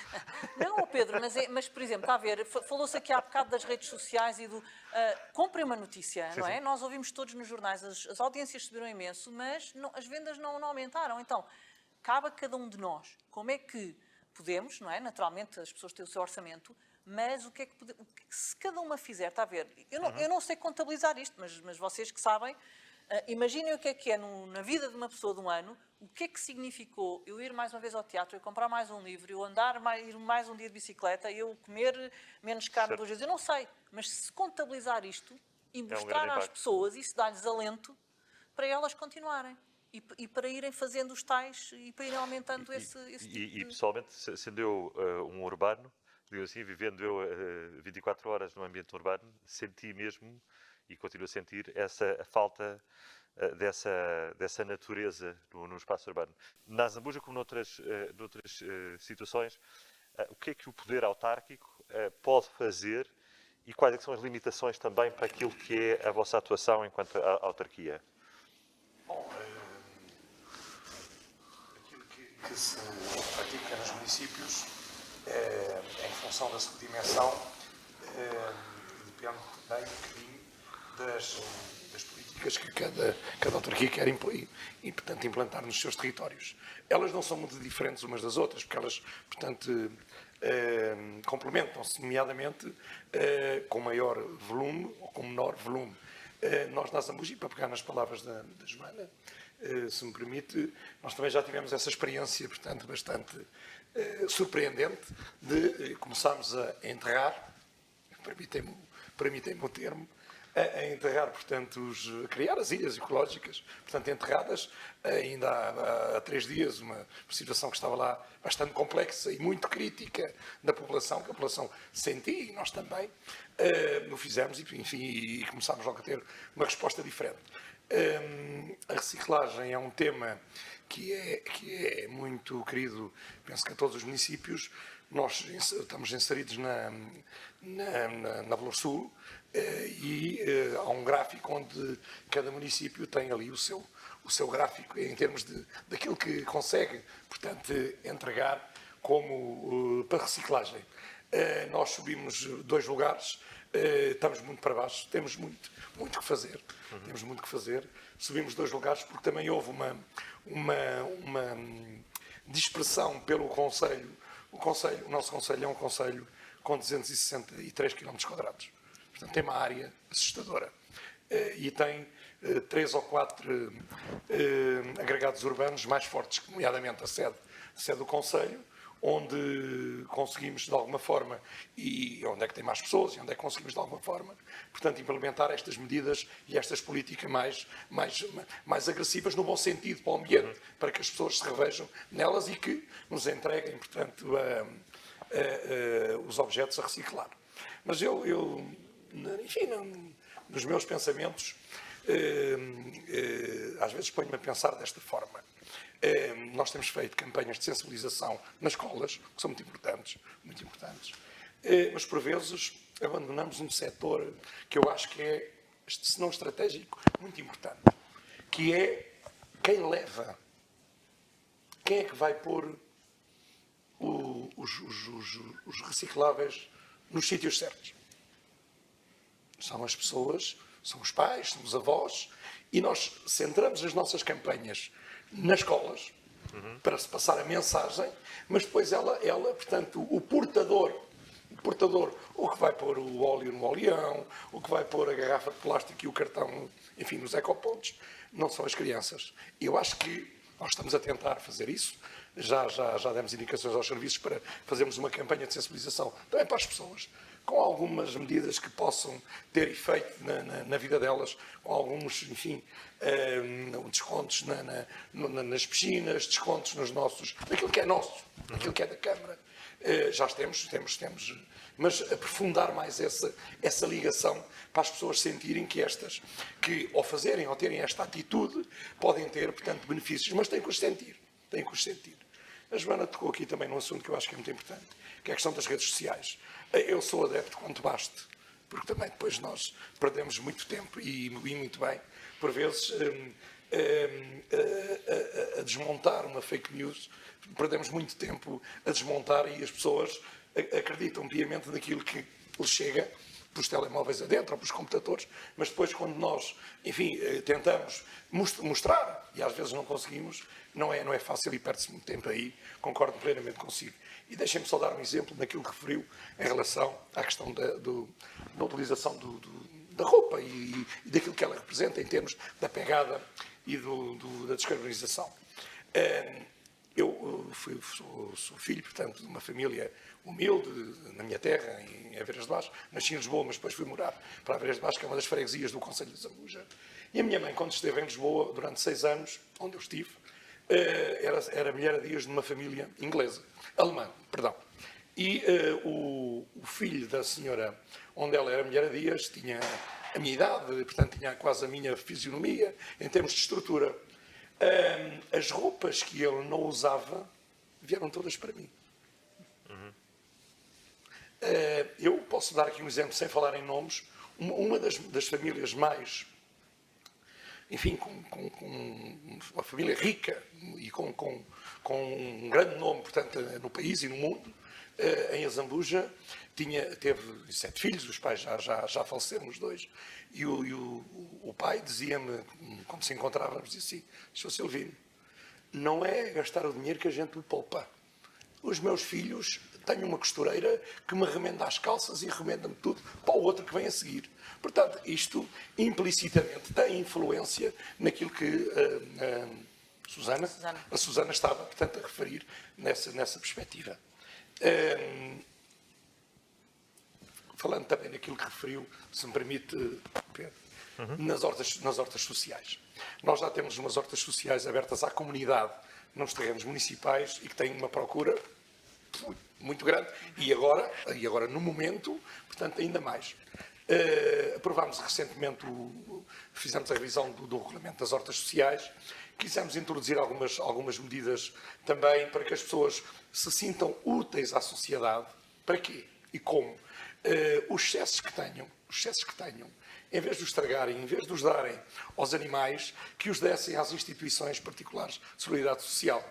Não, Pedro, mas, por exemplo, está a ver, falou-se aqui há bocado das redes sociais e do... comprem uma notícia, sim, não é? sim. Nós ouvimos todos nos jornais, as audiências subiram imenso, mas as vendas não aumentaram. Então, cabe a cada um de nós. Como é que podemos, não é? Naturalmente, as pessoas têm o seu orçamento, mas o que é que se cada uma fizer, está a ver? Eu não sei contabilizar isto, mas vocês que sabem... imaginem o que é na vida de uma pessoa de um ano, o que é que significou eu ir mais uma vez ao teatro, eu comprar mais um livro, eu ir mais um dia de bicicleta, eu comer menos carne 2 vezes, eu não sei, mas se contabilizar isto e mostrar às pessoas, isso dá-lhes alento, para elas continuarem. E para irem fazendo os tais, e para irem aumentando esse tipo de... pessoalmente, sendo eu um urbano, digo assim, vivendo eu 24 horas num ambiente urbano, senti mesmo, e continuo a sentir, a falta dessa natureza no espaço urbano. Na Azambuja, como noutras situações, o que é que o poder autárquico pode fazer e quais é que são as limitações também para aquilo que é a vossa atuação enquanto autarquia? Bom, aquilo que se pratica nos municípios, em função da sua dimensão, depende também um bocadinho das políticas que cada autarquia quer portanto, implantar nos seus territórios. Elas não são muito diferentes umas das outras, porque elas, portanto, complementam-se, nomeadamente, com maior volume ou com menor volume. Nós, na Azambuja, para pegar nas palavras da Joana, se me permite, nós também já tivemos essa experiência, portanto, bastante surpreendente de começarmos a enterrar, permitem-me o termo, a enterrar, portanto, a criar as ilhas ecológicas, portanto, enterradas ainda há 3 dias, uma situação que estava lá bastante complexa e muito crítica da população, que a população sentia e nós também o fizemos e começámos logo a ter uma resposta diferente. A reciclagem é um tema que é muito querido, penso que a todos os municípios. Nós estamos inseridos na Valor Sul e há um gráfico onde cada município tem ali o seu gráfico em termos daquilo que consegue, portanto, entregar como para reciclagem. Nós subimos 2 lugares, estamos muito para baixo, temos muito que fazer. Temos muito que fazer. Subimos 2 lugares porque também houve uma dispersão pelo Conselho. O nosso Conselho é um Conselho com 263 km². Portanto, tem uma área assustadora. E tem 3 ou 4 agregados urbanos mais fortes, nomeadamente a sede do Conselho, onde conseguimos, de alguma forma, e onde é que tem mais pessoas, e onde é que conseguimos, de alguma forma, portanto, implementar estas medidas e estas políticas mais agressivas, no bom sentido, para o ambiente, para que as pessoas se revejam nelas e que nos entreguem, portanto, os objetos a reciclar. Mas enfim, nos meus pensamentos, às vezes ponho-me a pensar desta forma. Nós temos feito campanhas de sensibilização nas escolas, que são muito importantes, mas por vezes abandonamos um setor que eu acho que é, se não estratégico, muito importante, que é quem leva, quem é que vai pôr os recicláveis nos sítios certos. São as pessoas, são os pais, são os avós, e nós centramos as nossas campanhas nas escolas, para se passar a mensagem, mas depois ela portanto, o portador, o que vai pôr o óleo no oleão, o que vai pôr a garrafa de plástico e o cartão, enfim, nos ecopontos, não são as crianças. Eu acho que nós estamos a tentar fazer isso, já demos indicações aos serviços para fazermos uma campanha de sensibilização também para as pessoas, com algumas medidas que possam ter efeito na vida delas, com alguns, enfim, descontos nas piscinas, descontos naquilo que é nosso, naquilo que é da Câmara. Já temos, mas aprofundar mais essa ligação para as pessoas sentirem que ao fazerem, ao terem esta atitude, podem ter, portanto, benefícios, mas têm que os sentir. A Joana tocou aqui também num assunto que eu acho que é muito importante, que é a questão das redes sociais. Eu sou adepto quanto baste, porque também depois nós perdemos muito tempo e muito bem, por vezes, a desmontar uma fake news, perdemos muito tempo a desmontar e as pessoas acreditam piamente naquilo que lhes chega pelos telemóveis adentro ou pelos computadores, mas depois quando nós, enfim, tentamos mostrar, e às vezes não conseguimos, não é fácil e perde-se muito tempo aí, concordo plenamente consigo. E deixem-me só dar um exemplo naquilo que referiu em relação à questão da utilização da roupa e daquilo que ela representa em termos da pegada e da descarbonização. Eu sou filho, portanto, de uma família humilde, na minha terra, em Aveiras de Baixo. Nasci em Lisboa, mas depois fui morar para Aveiras de Baixo, que é uma das freguesias do Concelho de Zambuja. E a minha mãe, quando esteve em Lisboa, durante 6 anos, onde eu estive, era mulher a dias de uma família inglesa, alemã, perdão. E o filho da senhora, onde ela era mulher a dias, tinha a minha idade, portanto, tinha quase a minha fisionomia, em termos de estrutura. As roupas que ele não usava vieram todas para mim. Eu posso dar aqui um exemplo, sem falar em nomes. Uma das famílias mais, enfim, com uma família rica e com um grande nome, portanto, no país e no mundo, em Azambuja, teve 7 filhos, os pais já faleceram os 2, e o pai dizia-me, quando se encontrávamos, disse assim: Sr. Silvino, não é gastar o dinheiro que a gente lhe poupa. Os meus filhos têm uma costureira que me remenda as calças e remenda-me tudo para o outro que vem a seguir. Portanto, isto implicitamente tem influência naquilo que a Susana estava, portanto, a referir nessa perspectiva. Falando também naquilo que referiu, se me permite, Pedro, nas hortas sociais. Nós já temos umas hortas sociais abertas à comunidade nos terrenos municipais e que têm uma procura muito grande. E agora no momento, portanto, ainda mais. Aprovámos recentemente, fizemos a revisão do regulamento das hortas sociais. Quisemos introduzir algumas medidas também para que as pessoas se sintam úteis à sociedade. Para quê? E como? Os excessos que tenham, em vez de os estragarem, em vez de os darem aos animais, que os dessem às instituições particulares de solidariedade social.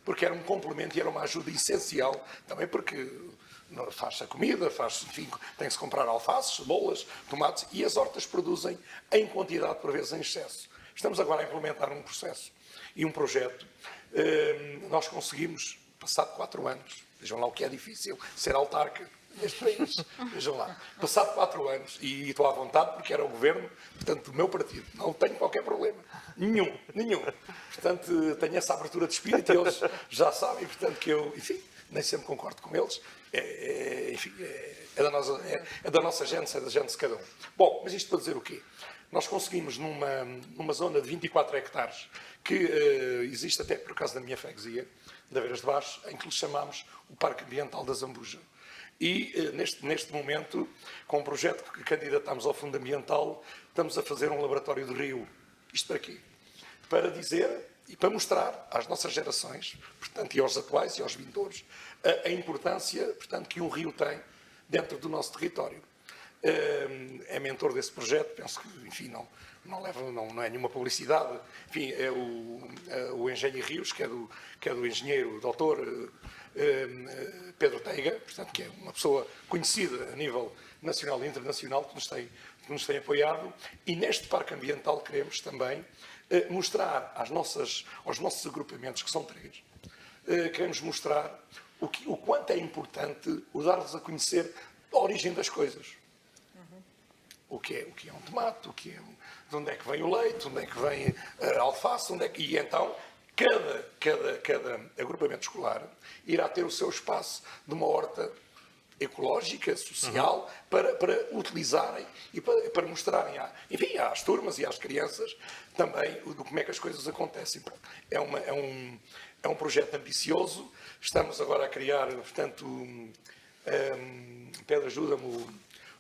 Porque era um complemento e era uma ajuda essencial, também porque faz-se a comida, enfim, tem-se comprar alfaces, cebolas, tomates, e as hortas produzem em quantidade, por vezes, em excesso. Estamos agora a implementar um processo e um projeto. Nós conseguimos, passado 4 anos, vejam lá o que é difícil, ser autarca neste país, vejam lá, passado 4 anos, e estou à vontade porque era o governo, portanto, do meu partido, não tenho qualquer problema, nenhum, portanto, tenho essa abertura de espírito e eles já sabem, portanto, que eu, enfim, nem sempre concordo com eles, enfim, é da nossa gente, é da gente de cada um. Bom, mas isto para dizer o quê? Nós conseguimos numa zona de 24 hectares, que existe até por acaso na minha freguesia, de Aveiras de Baixo, em que lhe chamamos o Parque Ambiental da Zambuja. E neste momento, com um projeto que candidatámos ao Fundo Ambiental, estamos a fazer um laboratório de rio. Isto para quê? Para dizer e para mostrar às nossas gerações, portanto, e aos atuais e aos vindouros, a importância, portanto, que um rio tem dentro do nosso território. É mentor desse projeto, penso que, enfim, não é nenhuma publicidade, enfim, é o Engenho e Rios, que é do engenheiro doutor Pedro Teiga, portanto, que é uma pessoa conhecida a nível nacional e internacional, que nos tem apoiado, e neste Parque Ambiental queremos também mostrar aos nossos agrupamentos, que são 3, queremos mostrar o quanto é importante dar-lhes a conhecer a origem das coisas. O que é um tomate, de onde é que vem o leite, onde é que vem a alface, e então cada agrupamento escolar irá ter o seu espaço de uma horta ecológica, social, para utilizarem e para mostrarem às turmas e às crianças também como é que as coisas acontecem. É um projeto ambicioso. Estamos agora a criar, portanto, Pedro, ajuda-me,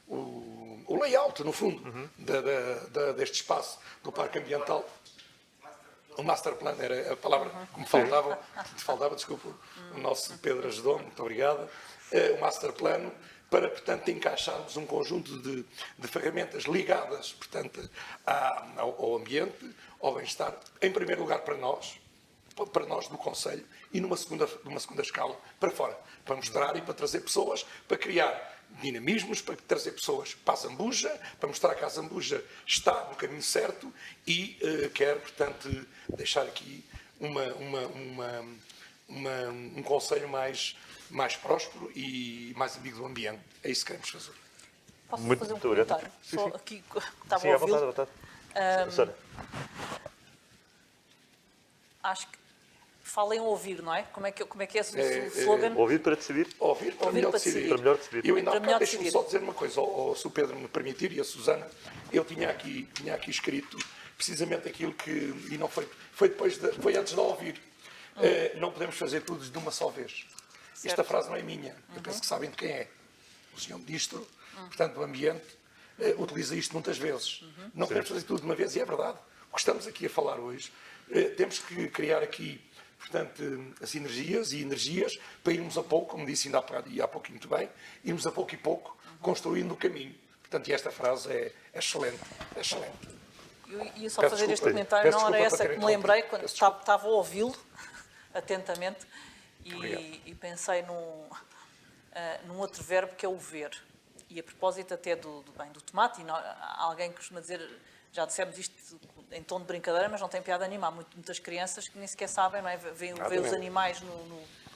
o layout, no fundo, deste espaço do Parque Ambiental. O master plan era a palavra que me faltava, desculpa, o nosso Pedro ajudou-me, muito obrigado. O master plan para, portanto, encaixarmos um conjunto de ferramentas ligadas, portanto, ao ambiente, ao bem-estar, em primeiro lugar para nós do Concelho, e numa segunda escala para fora, para mostrar e para trazer pessoas, para criar dinamismos, para trazer pessoas para a Zambuja, para mostrar que a Zambuja está no caminho certo e quero, portanto, deixar aqui um concelho mais próspero e mais amigo do ambiente. É isso que queremos fazer. Posso Muito fazer um obrigado. comentário? Sim, Só sim. aqui, estava Sim, a à ouvi-lo. vontade. Sara. Acho que falem ouvir, não é? Como é que é o slogan? Ouvir para decidir? Ouvir para Ouvir melhor para decidir. decidir. Para melhor decidir. Eu ainda há Para melhor bocado, deixe-me decidir. só dizer uma coisa, se o Pedro me permitir, e a Susana, eu tinha aqui escrito precisamente aquilo que, e não foi depois, foi antes de ouvir. Não podemos fazer tudo de uma só vez. Esta frase não é minha, eu penso que sabem de quem é. O Sr. Ministro, portanto, do Ambiente, utiliza isto muitas vezes. Não podemos fazer tudo de uma vez, e é verdade. O que estamos aqui a falar hoje, temos que criar aqui, portanto, as sinergias e energias para irmos a pouco, como disse ainda há pouco muito bem, irmos a pouco e pouco construindo o caminho. Portanto, e esta frase é excelente, excelente. Eu ia só Peço fazer este desculpa. comentário, Peço não era desculpa essa para que ter me lembrei interrompido. quando Peço desculpa. estava a ouvi-lo atentamente Obrigado. e pensei num outro verbo que é o ver. E a propósito até do tomate, e alguém costuma dizer, já dissemos isto em tom de brincadeira, mas não tem piada nenhuma. Há muitas crianças que nem sequer sabem, não é? Vêem os animais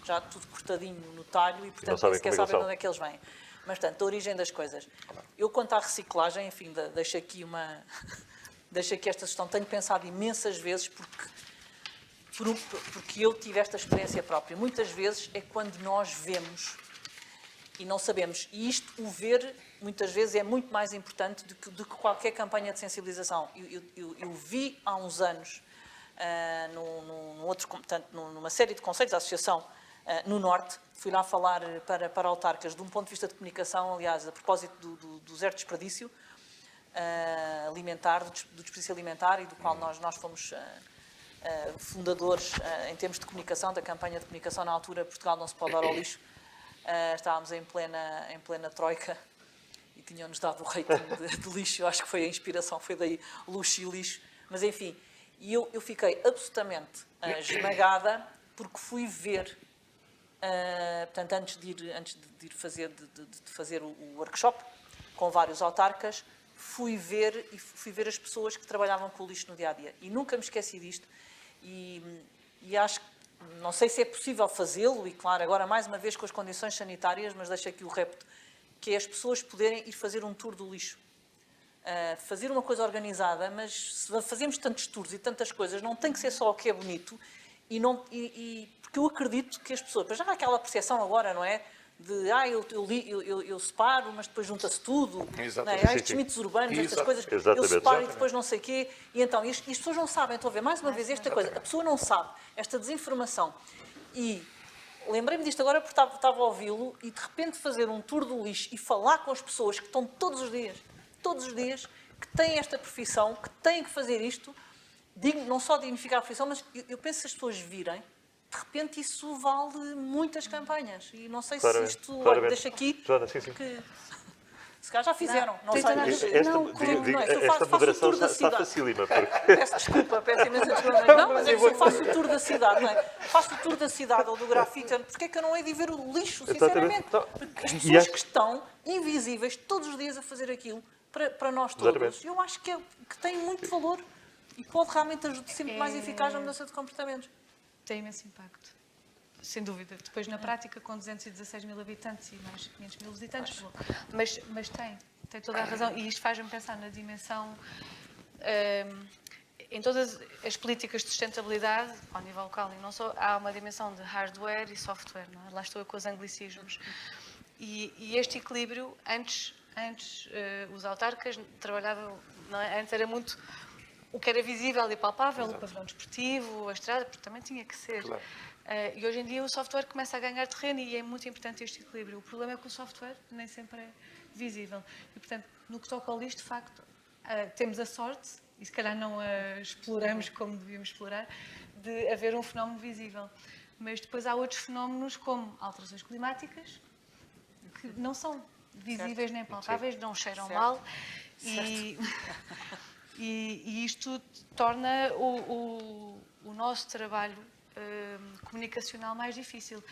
já tudo cortadinho no talho e, portanto, nem sequer sabem de onde é que eles vêm. Mas, portanto, a origem das coisas. Eu, quanto à reciclagem, enfim, deixo aqui esta sugestão. Tenho pensado imensas vezes porque eu tive esta experiência própria. Muitas vezes é quando nós vemos e não sabemos. E isto, o ver, muitas vezes é muito mais importante do que qualquer campanha de sensibilização. Eu vi há uns anos, numa série de conselhos da associação no Norte, fui lá falar para autarcas de um ponto de vista de comunicação, aliás, a propósito do zero desperdício alimentar, do desperdício alimentar, e do qual nós fomos fundadores em termos de comunicação, da campanha de comunicação na altura, Portugal não se pode dar ao lixo. Estávamos em plena troika e tinham-nos dado o rating de lixo. Eu acho que foi a inspiração, foi daí luxo e lixo. Mas, enfim, e eu fiquei absolutamente esmagada porque fui ver, portanto, antes de ir fazer o workshop com vários autarcas, fui ver as pessoas que trabalhavam com o lixo no dia-a-dia. E nunca me esqueci disto. E acho que, não sei se é possível fazê-lo, e claro, agora mais uma vez com as condições sanitárias, mas deixo aqui o repto, que é as pessoas poderem ir fazer um tour do lixo. Fazer uma coisa organizada, mas se fazemos tantos tours e tantas coisas, não tem que ser só o que é bonito, porque eu acredito que as pessoas, já há aquela percepção agora, não é? Eu separo, mas depois junta-se tudo. Exatamente. Não é? Há estes mitos urbanos, estas coisas, eu Exatamente. separo e depois não sei o quê. E então, e as pessoas não sabem, estou a ver, mais uma vez, esta coisa, a pessoa não sabe, esta desinformação. E lembrei-me disto agora porque estava a ouvi-lo e de repente fazer um tour do lixo e falar com as pessoas que estão todos os dias, que têm esta profissão, que têm que fazer isto, não só dignificar a profissão, mas eu penso que se as pessoas virem, de repente isso vale muitas campanhas. E não sei se isto, olha, deixa aqui, Joana, sim. que se calhar já fizeram, não tem sei. toda a Mas, Esta moderação está facílima. Porque... Peço desculpa, peço imensa desculpa, mas não, mas eu faço o tour da cidade, não é? Faço o tour da cidade ou do grafite, porque é que eu não hei de ir ver o lixo, sinceramente? Porque as pessoas que estão invisíveis todos os dias a fazer aquilo, para nós todos, Exatamente. eu acho que tem muito valor e pode realmente ajudar sempre mais eficaz na mudança de comportamentos. Tem imenso impacto, sem dúvida. Depois, na prática, com 216 mil habitantes e mais 500 mil visitantes, mas tem toda a razão. E isto faz-me pensar na dimensão, em todas as políticas de sustentabilidade, ao nível local e não só, há uma dimensão de hardware e software, não é? Lá estou eu com os anglicismos. E este equilíbrio, antes os autarcas trabalhavam, não é? Antes era muito o que era visível e palpável, o pavilhão desportivo, a estrada, porque também tinha que ser. Claro. E hoje em dia o software começa a ganhar terreno e é muito importante este equilíbrio. O problema é que o software nem sempre é visível. E, portanto, no que toca ao lixo, de facto, temos a sorte, e se calhar não a exploramos como devíamos explorar, de haver um fenómeno visível. Mas depois há outros fenómenos, como alterações climáticas, que não são visíveis nem palpáveis, não cheiram mal. E isto torna o nosso trabalho comunicacional mais difícil.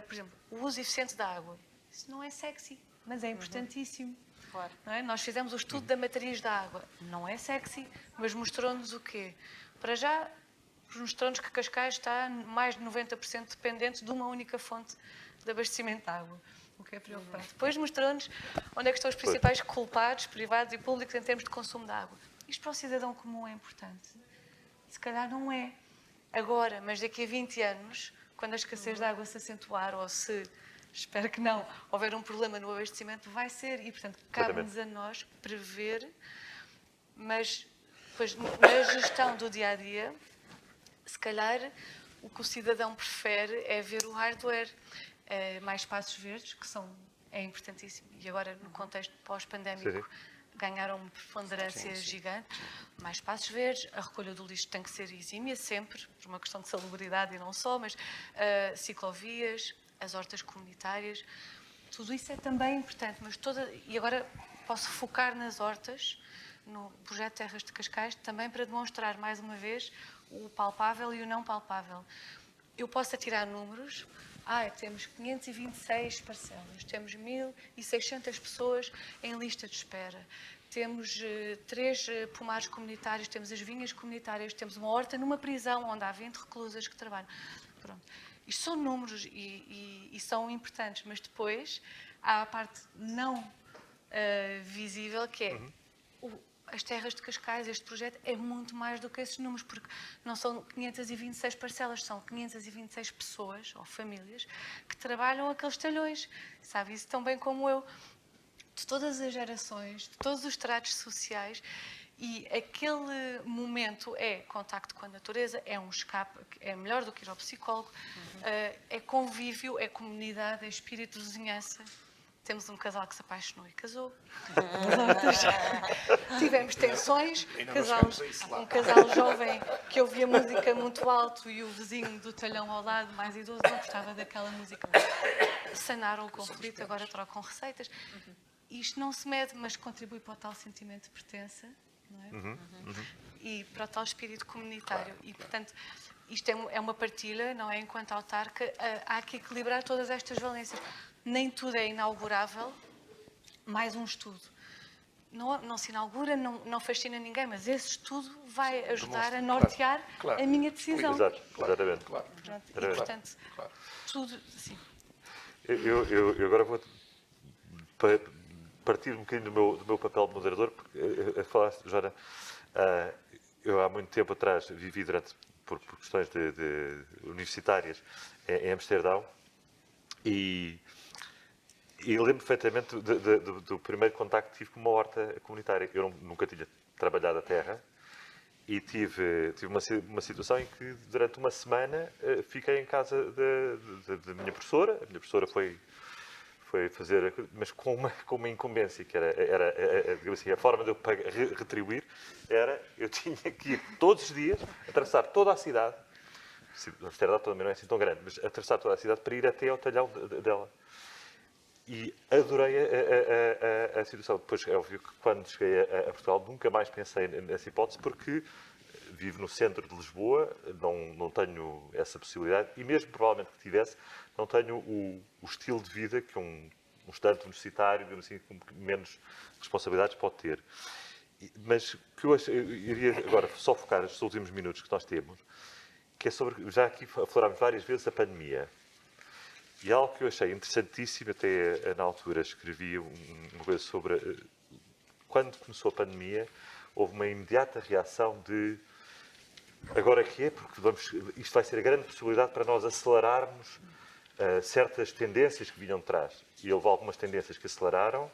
Por exemplo, o uso eficiente da água. Isso não é sexy, mas é importantíssimo. Claro. Não é? Nós fizemos o estudo da matriz da água. Não é sexy, mas mostrou-nos o quê? Para já, mostrou-nos que Cascais está mais de 90% dependente de uma única fonte de abastecimento de água. O que é preocupante. Depois mostrou-nos onde é que estão os principais culpados, privados e públicos, em termos de consumo de água. Isto para o cidadão comum é importante? Se calhar não é. agora, mas daqui a 20 anos, quando a escassez de água se acentuar, ou se, espero que não, houver um problema no abastecimento, vai ser. E, portanto, cabe-nos a nós prever, mas depois, na gestão do dia-a-dia, se calhar o que o cidadão prefere é ver o hardware. Mais espaços verdes, que é importantíssimo. E agora, no contexto pós-pandémico, ganharam uma preponderância gigante. Mais espaços verdes, a recolha do lixo tem que ser exímia, sempre, por uma questão de salubridade e não só, mas ciclovias, as hortas comunitárias, tudo isso é também importante. E agora posso focar nas hortas, no projeto Terras de Cascais, também para demonstrar, mais uma vez, o palpável e o não palpável. Eu posso atirar números. Temos 526 parcelas, temos 1.600 pessoas em lista de espera, temos 3 pomares comunitários, temos as vinhas comunitárias, temos uma horta numa prisão onde há 20 reclusas que trabalham. Pronto. Isto são números e são importantes, mas depois há a parte não visível, que é as Terras de Cascais. Este projeto é muito mais do que esses números, porque não são 526 parcelas, são 526 pessoas ou famílias que trabalham aqueles talhões. Sabe isso tão bem como eu. De todas as gerações, de todos os estratos sociais, e aquele momento é contacto com a natureza, é um escape, é melhor do que ir ao psicólogo, é convívio, é comunidade, é espírito de vizinhança. Temos um casal que se apaixonou e casou. Tivemos tensões, um casal jovem que ouvia música muito alto e o vizinho do talhão ao lado, mais idoso, não gostava daquela música. Sanaram o conflito, agora trocam receitas. Isto não se mede, mas contribui para o tal sentimento de pertença, não é? E para o tal espírito comunitário. E, portanto, isto é uma partilha, não é? Enquanto autarca, há que equilibrar todas estas valências. Nem tudo é inaugurável. Mais um estudo. Não se inaugura, não fascina ninguém, mas esse estudo vai ajudar a nortear a minha decisão. Exato, exatamente. Pronto, e, portanto, tudo, sim. Eu agora vou partir um bocadinho do meu papel de moderador, porque a falar, Joana, eu há muito tempo atrás vivi por questões universitárias em Amsterdão e lembro perfeitamente do primeiro contacto que tive com uma horta comunitária. Eu nunca tinha trabalhado a terra e tive uma situação em que durante uma semana fiquei em casa da minha professora. A minha professora foi fazer, mas com uma incumbência, que era digamos assim, a forma de eu retribuir era, eu tinha que ir todos os dias, atravessar toda a cidade, a Amsterdão também não é assim tão grande, mas atravessar toda a cidade para ir até ao talhão dela. E adorei a situação. Depois, é óbvio que quando cheguei a Portugal nunca mais pensei nessa hipótese, porque vivo no centro de Lisboa, não tenho essa possibilidade, e mesmo provavelmente que tivesse, não tenho o estilo de vida que um estudante universitário, assim, com menos responsabilidades pode ter. Mas que eu iria agora só focar estes últimos minutos que nós temos, que é sobre, já aqui aflorámos várias vezes, a pandemia. E algo que eu achei interessantíssimo, até na altura escrevi uma coisa sobre... Quando começou a pandemia, houve uma imediata reação de... Agora que é, porque isto vai ser a grande possibilidade para nós acelerarmos certas tendências que vinham de trás. E houve algumas tendências que aceleraram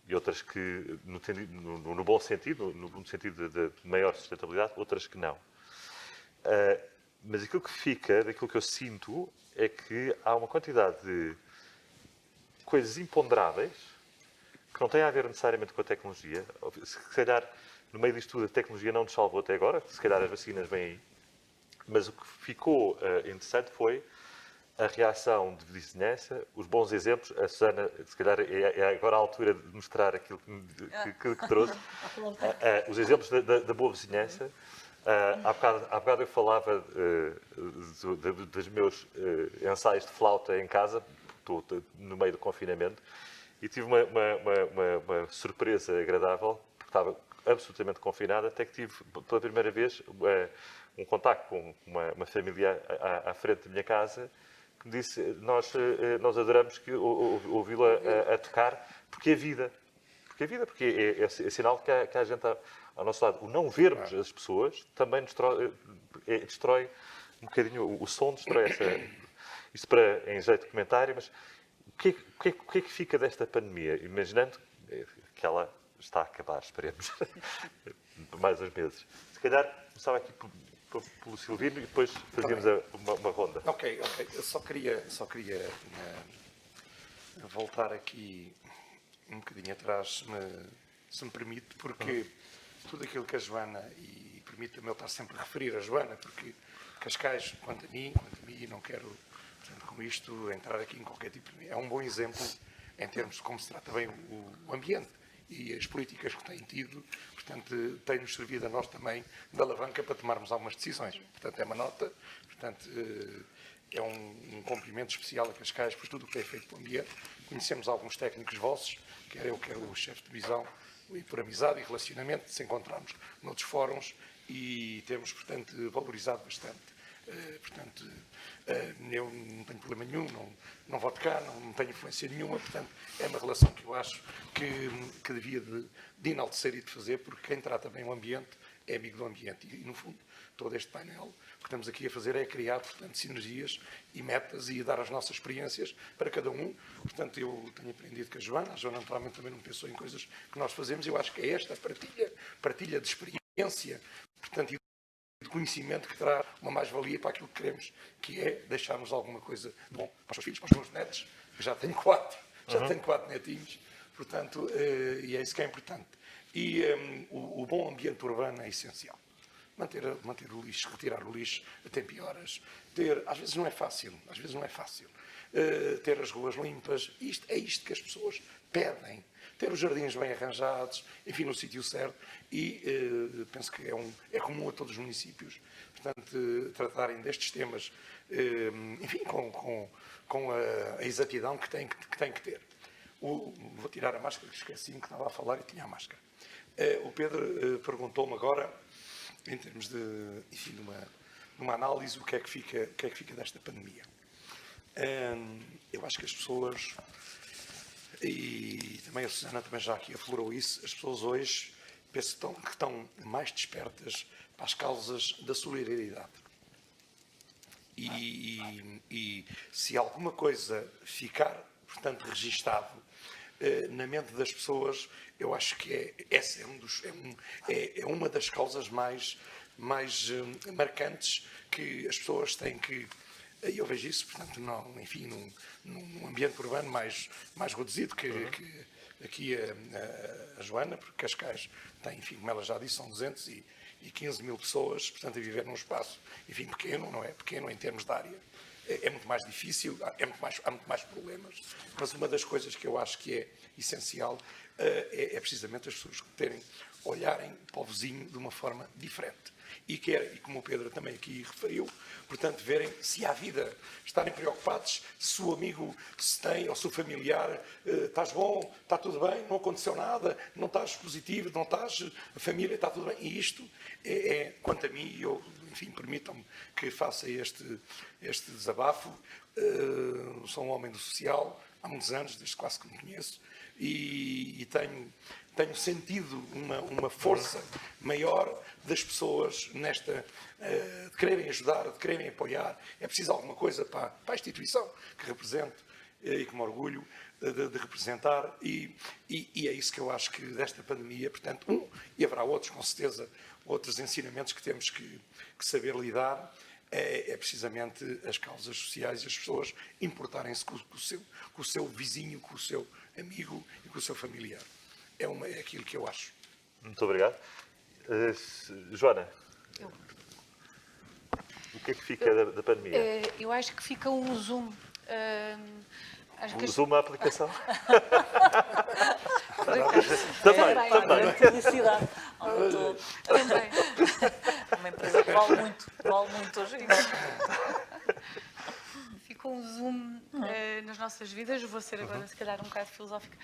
e outras que, no bom sentido, no sentido de maior sustentabilidade, outras que não. Mas aquilo que fica, daquilo que eu sinto, é que há uma quantidade de coisas imponderáveis que não têm a ver necessariamente com a tecnologia. Se calhar, no meio disto tudo, a tecnologia não nos salvou até agora, se calhar as vacinas vêm aí. Mas o que ficou interessante foi a reação de vizinhança, os bons exemplos. A Susana, se calhar, é agora a altura de mostrar aquilo que trouxe. Os exemplos da boa vizinhança. Há bocado eu falava dos meus ensaios de flauta em casa, estou no meio do confinamento, e tive uma surpresa agradável, porque estava absolutamente confinado, até que tive, pela primeira vez, um contacto com uma família à frente da minha casa, que me disse, nós adoramos ouvi-la a tocar, porque é vida. Porque é sinal que há gente ao nosso lado. O não vermos as pessoas também destrói um bocadinho o som destrói isto em jeito de comentário, mas o que é que fica desta pandemia? Imaginando que ela está a acabar, esperemos, mais uns meses. Se calhar começava aqui pelo Silvino e depois fazíamos uma ronda. Ok. Eu só queria voltar aqui um bocadinho atrás, se me permite, porque tudo aquilo que a Joana, e permita-me eu estar sempre a referir a Joana, porque Cascais, quanto a mim, não quero, portanto, com isto, entrar aqui em qualquer tipo de... É um bom exemplo em termos de como se trata bem o ambiente e as políticas que têm tido, portanto, tem-nos servido a nós também de alavanca para tomarmos algumas decisões. Portanto, é uma nota, portanto, é um cumprimento especial a Cascais por tudo o que é feito pelo ambiente. Conhecemos alguns técnicos vossos, quer eu, quer o chefe de divisão, e por amizade e relacionamento, se encontrarmos noutros fóruns e temos, portanto, valorizado bastante. Portanto, eu não tenho problema nenhum, não voto cá, não tenho influência nenhuma, portanto, é uma relação que eu acho que devia de enaltecer e de fazer, porque quem trata bem o ambiente é amigo do ambiente. E, no fundo, todo este painel, o que estamos aqui a fazer é criar, portanto, sinergias e metas e dar as nossas experiências para cada um. Portanto, eu tenho aprendido com a Joana naturalmente também não pensou em coisas que nós fazemos, eu acho que é esta partilha de experiência, portanto, de conhecimento que terá uma mais-valia para aquilo que queremos, que é deixarmos alguma coisa bom para os seus filhos, para os meus netos, já tenho quatro netinhos, portanto, e é isso que é importante. E o bom ambiente urbano é essencial. Manter o lixo, retirar o lixo a tempo e horas, às vezes não é fácil, ter as ruas limpas, é isto que as pessoas pedem. Ter os jardins bem arranjados, enfim, no sítio certo, e penso que é comum a todos os municípios, portanto, tratarem destes temas, enfim, com a exatidão que têm que ter. Vou tirar a máscara, que esqueci-me que estava a falar e tinha a máscara. O Pedro perguntou-me agora, em termos enfim, de uma análise, o que é que fica desta pandemia. Eu acho que as pessoas... E também a Susana também já aqui aflorou isso, as pessoas hoje penso que estão mais despertas para as causas da solidariedade. E se alguma coisa ficar, portanto, registado na mente das pessoas, eu acho que essa é uma das causas mais marcantes que as pessoas têm que... E eu vejo isso, portanto, enfim, num ambiente urbano mais reduzido, que aqui a Joana, porque Cascais tem, enfim, como ela já disse, são 215 mil pessoas, portanto, a viver num espaço, enfim, pequeno, não é pequeno em termos de área. É muito mais difícil, há muito mais problemas, mas uma das coisas que eu acho que é essencial é precisamente as pessoas olharem para o vizinho de uma forma diferente. E como o Pedro também aqui referiu, portanto, verem se há vida, estarem preocupados se o amigo se tem, ou se o familiar, estás bom, está tudo bem, não aconteceu nada, não estás positivo, não estás, a família está tudo bem. E isto quanto a mim, enfim, permitam-me que faça este desabafo. Sou um homem do social há muitos anos, desde quase que me conheço, e tenho sentido uma força maior das pessoas de quererem ajudar, de quererem apoiar. É preciso alguma coisa para a instituição que represento e que me orgulho de representar, e é isso que eu acho que desta pandemia, portanto, e haverá outros, com certeza, outros ensinamentos que temos que saber lidar, é precisamente as causas sociais e as pessoas importarem-se com o seu vizinho, com o seu amigo e com o seu familiar. É aquilo que eu acho. Muito obrigado. Joana, o que é que fica da pandemia? Eu acho que fica um zoom. Zoom a aplicação? Também. Publicidade. Também. Uma empresa que vale muito hoje em dia. Fica um zoom nas nossas vidas. Vou ser agora, se calhar, um bocado filosófica.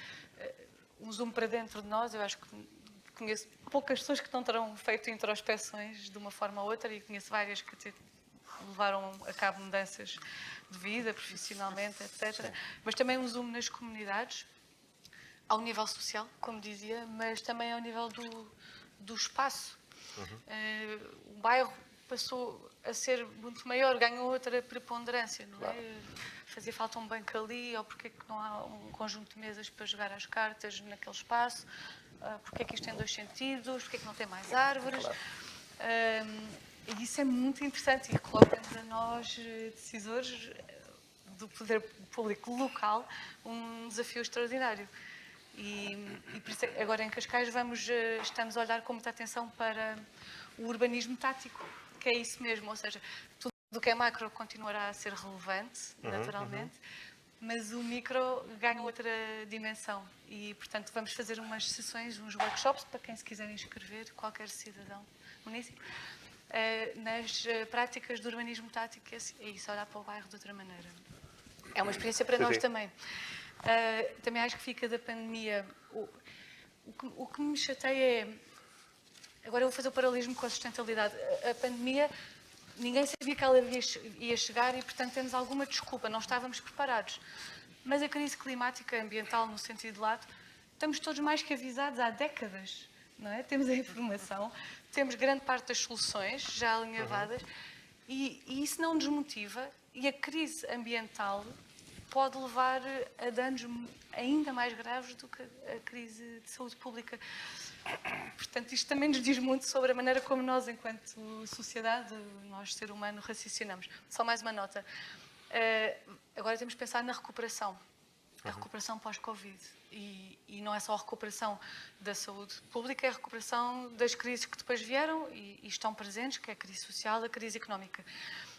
Um zoom para dentro de nós. Eu acho que conheço poucas pessoas que não terão feito introspeções de uma forma ou outra, e conheço várias que levaram a cabo mudanças de vida, profissionalmente, etc. Sim. Mas também um zoom nas comunidades, ao nível social, como dizia, mas também ao nível do espaço. O bairro passou a ser muito maior, ganham outra preponderância, não é? Fazia falta um banco ali, ou porque é que não há um conjunto de mesas para jogar as cartas naquele espaço, porque é que isto tem dois sentidos, porque é que não tem mais árvores. E isso é muito interessante e coloca-nos a nós, decisores do poder público local, um desafio extraordinário. E por isso, agora em Cascais estamos a olhar com muita atenção para o urbanismo tático, que é isso mesmo, ou seja, tudo o que é macro continuará a ser relevante, naturalmente, mas o micro ganha outra dimensão e, portanto, vamos fazer umas sessões, uns workshops, para quem se quiser inscrever, qualquer cidadão município, nas práticas do urbanismo tático, é isso, olhar para o bairro de outra maneira. É uma experiência para nós também. Também acho que fica da pandemia. O que me chateia é. Agora eu vou fazer o paralelismo com a sustentabilidade. A pandemia, ninguém sabia que ela ia chegar e, portanto, temos alguma desculpa, não estávamos preparados. Mas a crise climática, ambiental, no sentido lato, estamos todos mais que avisados há décadas, não é? Temos a informação, temos grande parte das soluções já alinhavadas e isso não nos motiva e a crise ambiental pode levar a danos ainda mais graves do que a crise de saúde pública. Portanto, isto também nos diz muito sobre a maneira como nós, enquanto sociedade, nós, ser humano, raciocinamos. Só mais uma nota. Agora temos que pensar na recuperação. A recuperação pós-Covid. E não é só a recuperação da saúde pública, é a recuperação das crises que depois vieram e estão presentes, que é a crise social, a crise económica.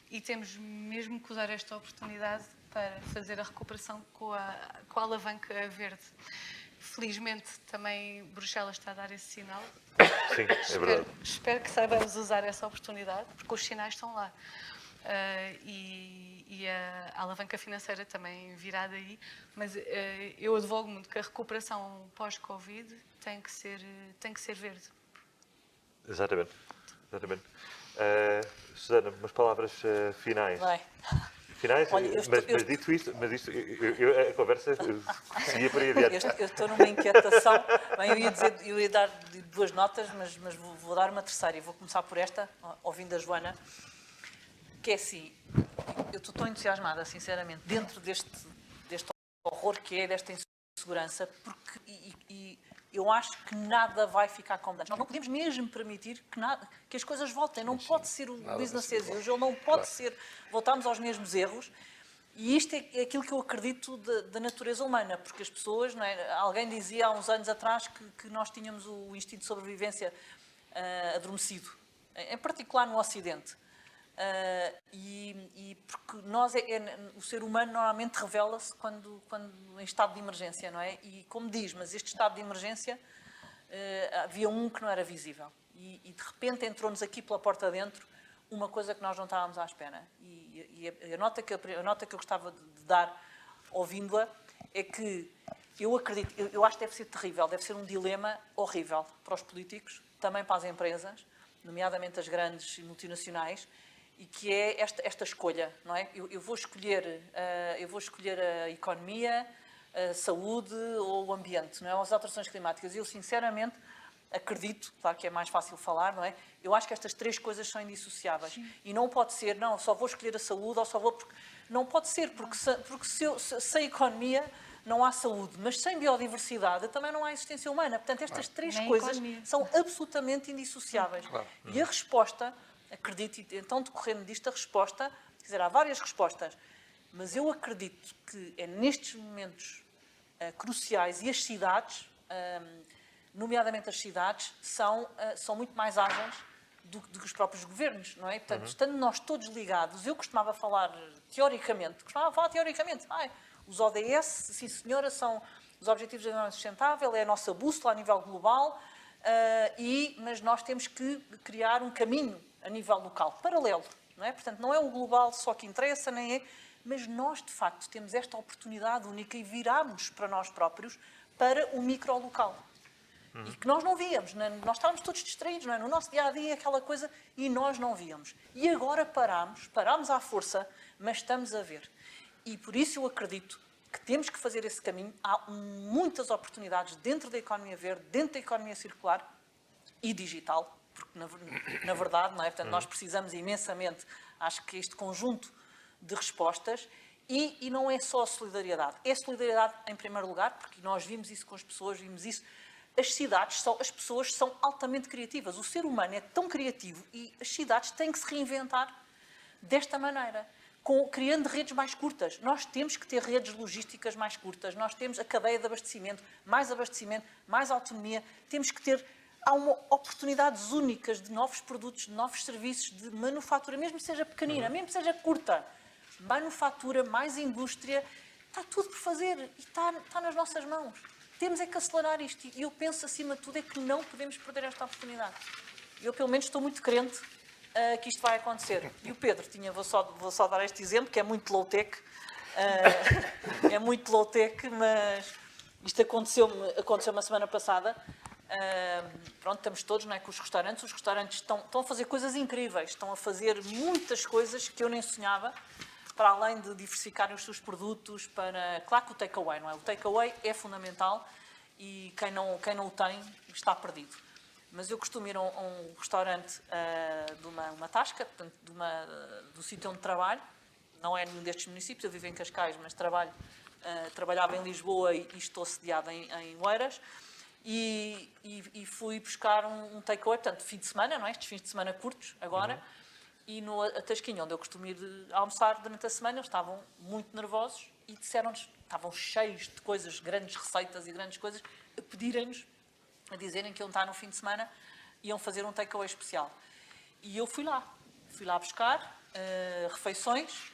E temos mesmo que usar esta oportunidade para fazer a recuperação com a alavanca verde. Felizmente, também Bruxelas está a dar esse sinal. Sim, é verdade. Espero que saibamos usar essa oportunidade, porque os sinais estão lá. E a alavanca financeira também virá daí, mas eu advogo muito que a recuperação pós-Covid tem que ser verde. Exatamente. Susana, umas palavras finais. Bem. Finais, Olha, mas dito isto, a conversa seguia por aí adiante. Eu estou numa inquietação. Bem, eu ia dar 2 notas, mas vou dar uma terceira e vou começar por esta, ouvindo a Joana, que é assim, eu estou tão entusiasmada, sinceramente, dentro deste horror que é, desta insegurança, porque eu acho que nada vai ficar como antes. Nós não podemos mesmo permitir que as coisas voltem. Não pode ser o business as usual, não pode ser voltarmos aos mesmos erros. E isto é aquilo que eu acredito da natureza humana, porque as pessoas, não é? Alguém dizia há uns anos atrás que nós tínhamos o instinto de sobrevivência adormecido, em particular no Ocidente. Porque o ser humano normalmente revela-se quando em estado de emergência, não é? E como diz, mas este estado de emergência havia um que não era visível e de repente entrou-nos aqui pela porta dentro uma coisa que nós não estávamos à espera. E a nota que eu gostava de dar ouvindo-a é que eu acredito, eu acho que deve ser terrível, deve ser um dilema horrível para os políticos, também para as empresas, nomeadamente as grandes multinacionais, e que é esta escolha, não é? Eu vou escolher a economia, a saúde ou o ambiente, não é? As alterações climáticas. Eu, sinceramente, acredito, claro que é mais fácil falar, não é? Eu acho que estas 3 coisas são indissociáveis. Sim. E não pode ser, não, só vou escolher a saúde ou só vou... Não pode ser, porque sem economia não há saúde, mas sem biodiversidade também não há existência humana. Portanto, estas 3 coisas são absolutamente indissociáveis. Claro. E a resposta... Acredito, e então decorrendo disto a resposta, quer dizer, há várias respostas, mas eu acredito que é nestes momentos cruciais e as cidades, nomeadamente as cidades, são muito mais ágeis do que os próprios governos, não é? Portanto, estando nós todos ligados, eu costumava falar teoricamente, os ODS, sim senhora, são os Objetivos de Desenvolvimento Sustentável, é a nossa bússola a nível global, mas nós temos que criar um caminho a nível local, paralelo, não é? Portanto, não é o global só que interessa, nem é... Mas nós, de facto, temos esta oportunidade única e viramos para nós próprios para o micro-local. E que nós não víamos, não é? Nós estávamos todos distraídos, não é? No nosso dia-a-dia, aquela coisa, e nós não víamos. E agora paramos à força, mas estamos a ver. E por isso eu acredito que temos que fazer esse caminho. Há muitas oportunidades dentro da economia verde, dentro da economia circular e digital, porque na verdade, não é? Portanto, nós precisamos imensamente, acho que este conjunto de respostas, e não é só a solidariedade. É solidariedade em primeiro lugar, porque nós vimos isso com as pessoas, vimos isso. As pessoas são altamente criativas. O ser humano é tão criativo e as cidades têm que se reinventar desta maneira, criando redes mais curtas. Nós temos que ter redes logísticas mais curtas, nós temos a cadeia de abastecimento, mais autonomia, temos que ter... Há oportunidades únicas de novos produtos, de novos serviços, de manufatura, mesmo que seja pequenina, mesmo que seja curta. Manufatura, mais indústria, está tudo por fazer e está nas nossas mãos. Temos é que acelerar isto e eu penso, acima de tudo, é que não podemos perder esta oportunidade. Eu, pelo menos, estou muito crente que isto vai acontecer. E o Pedro, vou só dar este exemplo, que é muito low-tech, é muito low-tech, mas isto aconteceu-me a semana passada. Pronto, estamos todos, não é, com os restaurantes estão a fazer coisas incríveis, estão a fazer muitas coisas que eu nem sonhava, para além de diversificarem os seus produtos, claro que o takeaway, não é? O takeaway é fundamental e quem não o tem está perdido. Mas eu costumo ir a um restaurante de uma tasca, portanto, do sítio onde trabalho, não é nenhum destes municípios, eu vivo em Cascais, mas trabalhava em Lisboa e estou sediada em Oeiras, e fui buscar um takeaway, portanto, fim de semana, não é? Estes fins de semana curtos, agora, e a Tasquinha, onde eu costumo ir almoçar durante a semana, eles estavam muito nervosos e disseram-nos, estavam cheios de coisas, grandes receitas e grandes coisas, a pedirem-nos, a dizerem que iam estar no fim de semana, iam fazer um takeaway especial. E eu fui lá buscar refeições,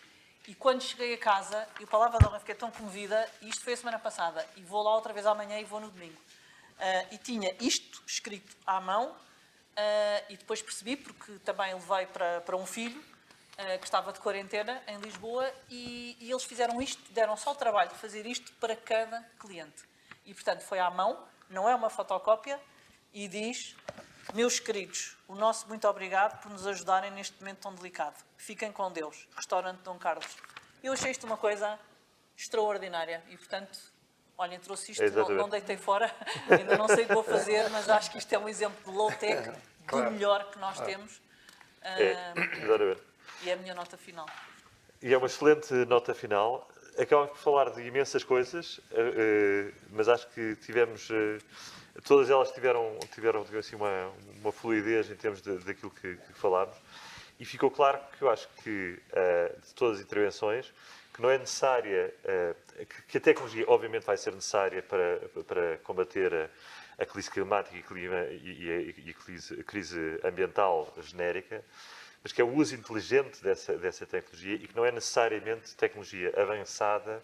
e quando cheguei a casa, e o Palavra de Honra, fiquei tão comovida, e isto foi a semana passada, e vou lá outra vez amanhã e vou no domingo. E tinha isto escrito à mão, e depois percebi, porque também levei para um filho que estava de quarentena em Lisboa, e eles fizeram isto, deram só o trabalho de fazer isto para cada cliente. E, portanto, foi à mão, não é uma fotocópia, e diz: meus queridos, o nosso muito obrigado por nos ajudarem neste momento tão delicado. Fiquem com Deus. Restaurante Dom Carlos. Eu achei isto uma coisa extraordinária e, portanto, olhem, trouxe isto, não deitei fora, ainda não sei o que vou fazer, mas acho que isto é um exemplo de low-tech, do melhor que nós temos. E é a minha nota final. E é uma excelente nota final. Acabamos por falar de imensas coisas, mas acho que todas elas tiveram digamos assim, uma fluidez em termos daquilo que falámos. E ficou claro que eu acho que, de todas as intervenções, que não é necessária, que a tecnologia obviamente vai ser necessária para combater a crise climática e a crise ambiental genérica, mas que é o uso inteligente dessa tecnologia e que não é necessariamente tecnologia avançada,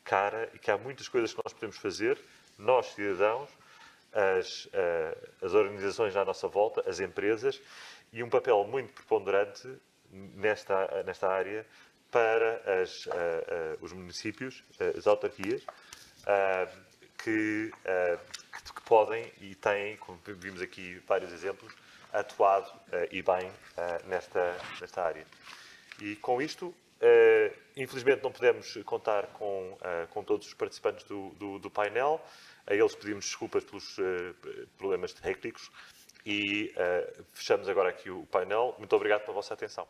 cara, e que há muitas coisas que nós podemos fazer, nós cidadãos, as organizações à nossa volta, as empresas, e um papel muito preponderante nesta área para os municípios, as autarquias, que podem e têm, como vimos aqui vários exemplos, atuado e bem nesta área. E com isto, infelizmente não podemos contar com todos os participantes do painel. A eles pedimos desculpas pelos problemas técnicos e fechamos agora aqui o painel. Muito obrigado pela vossa atenção.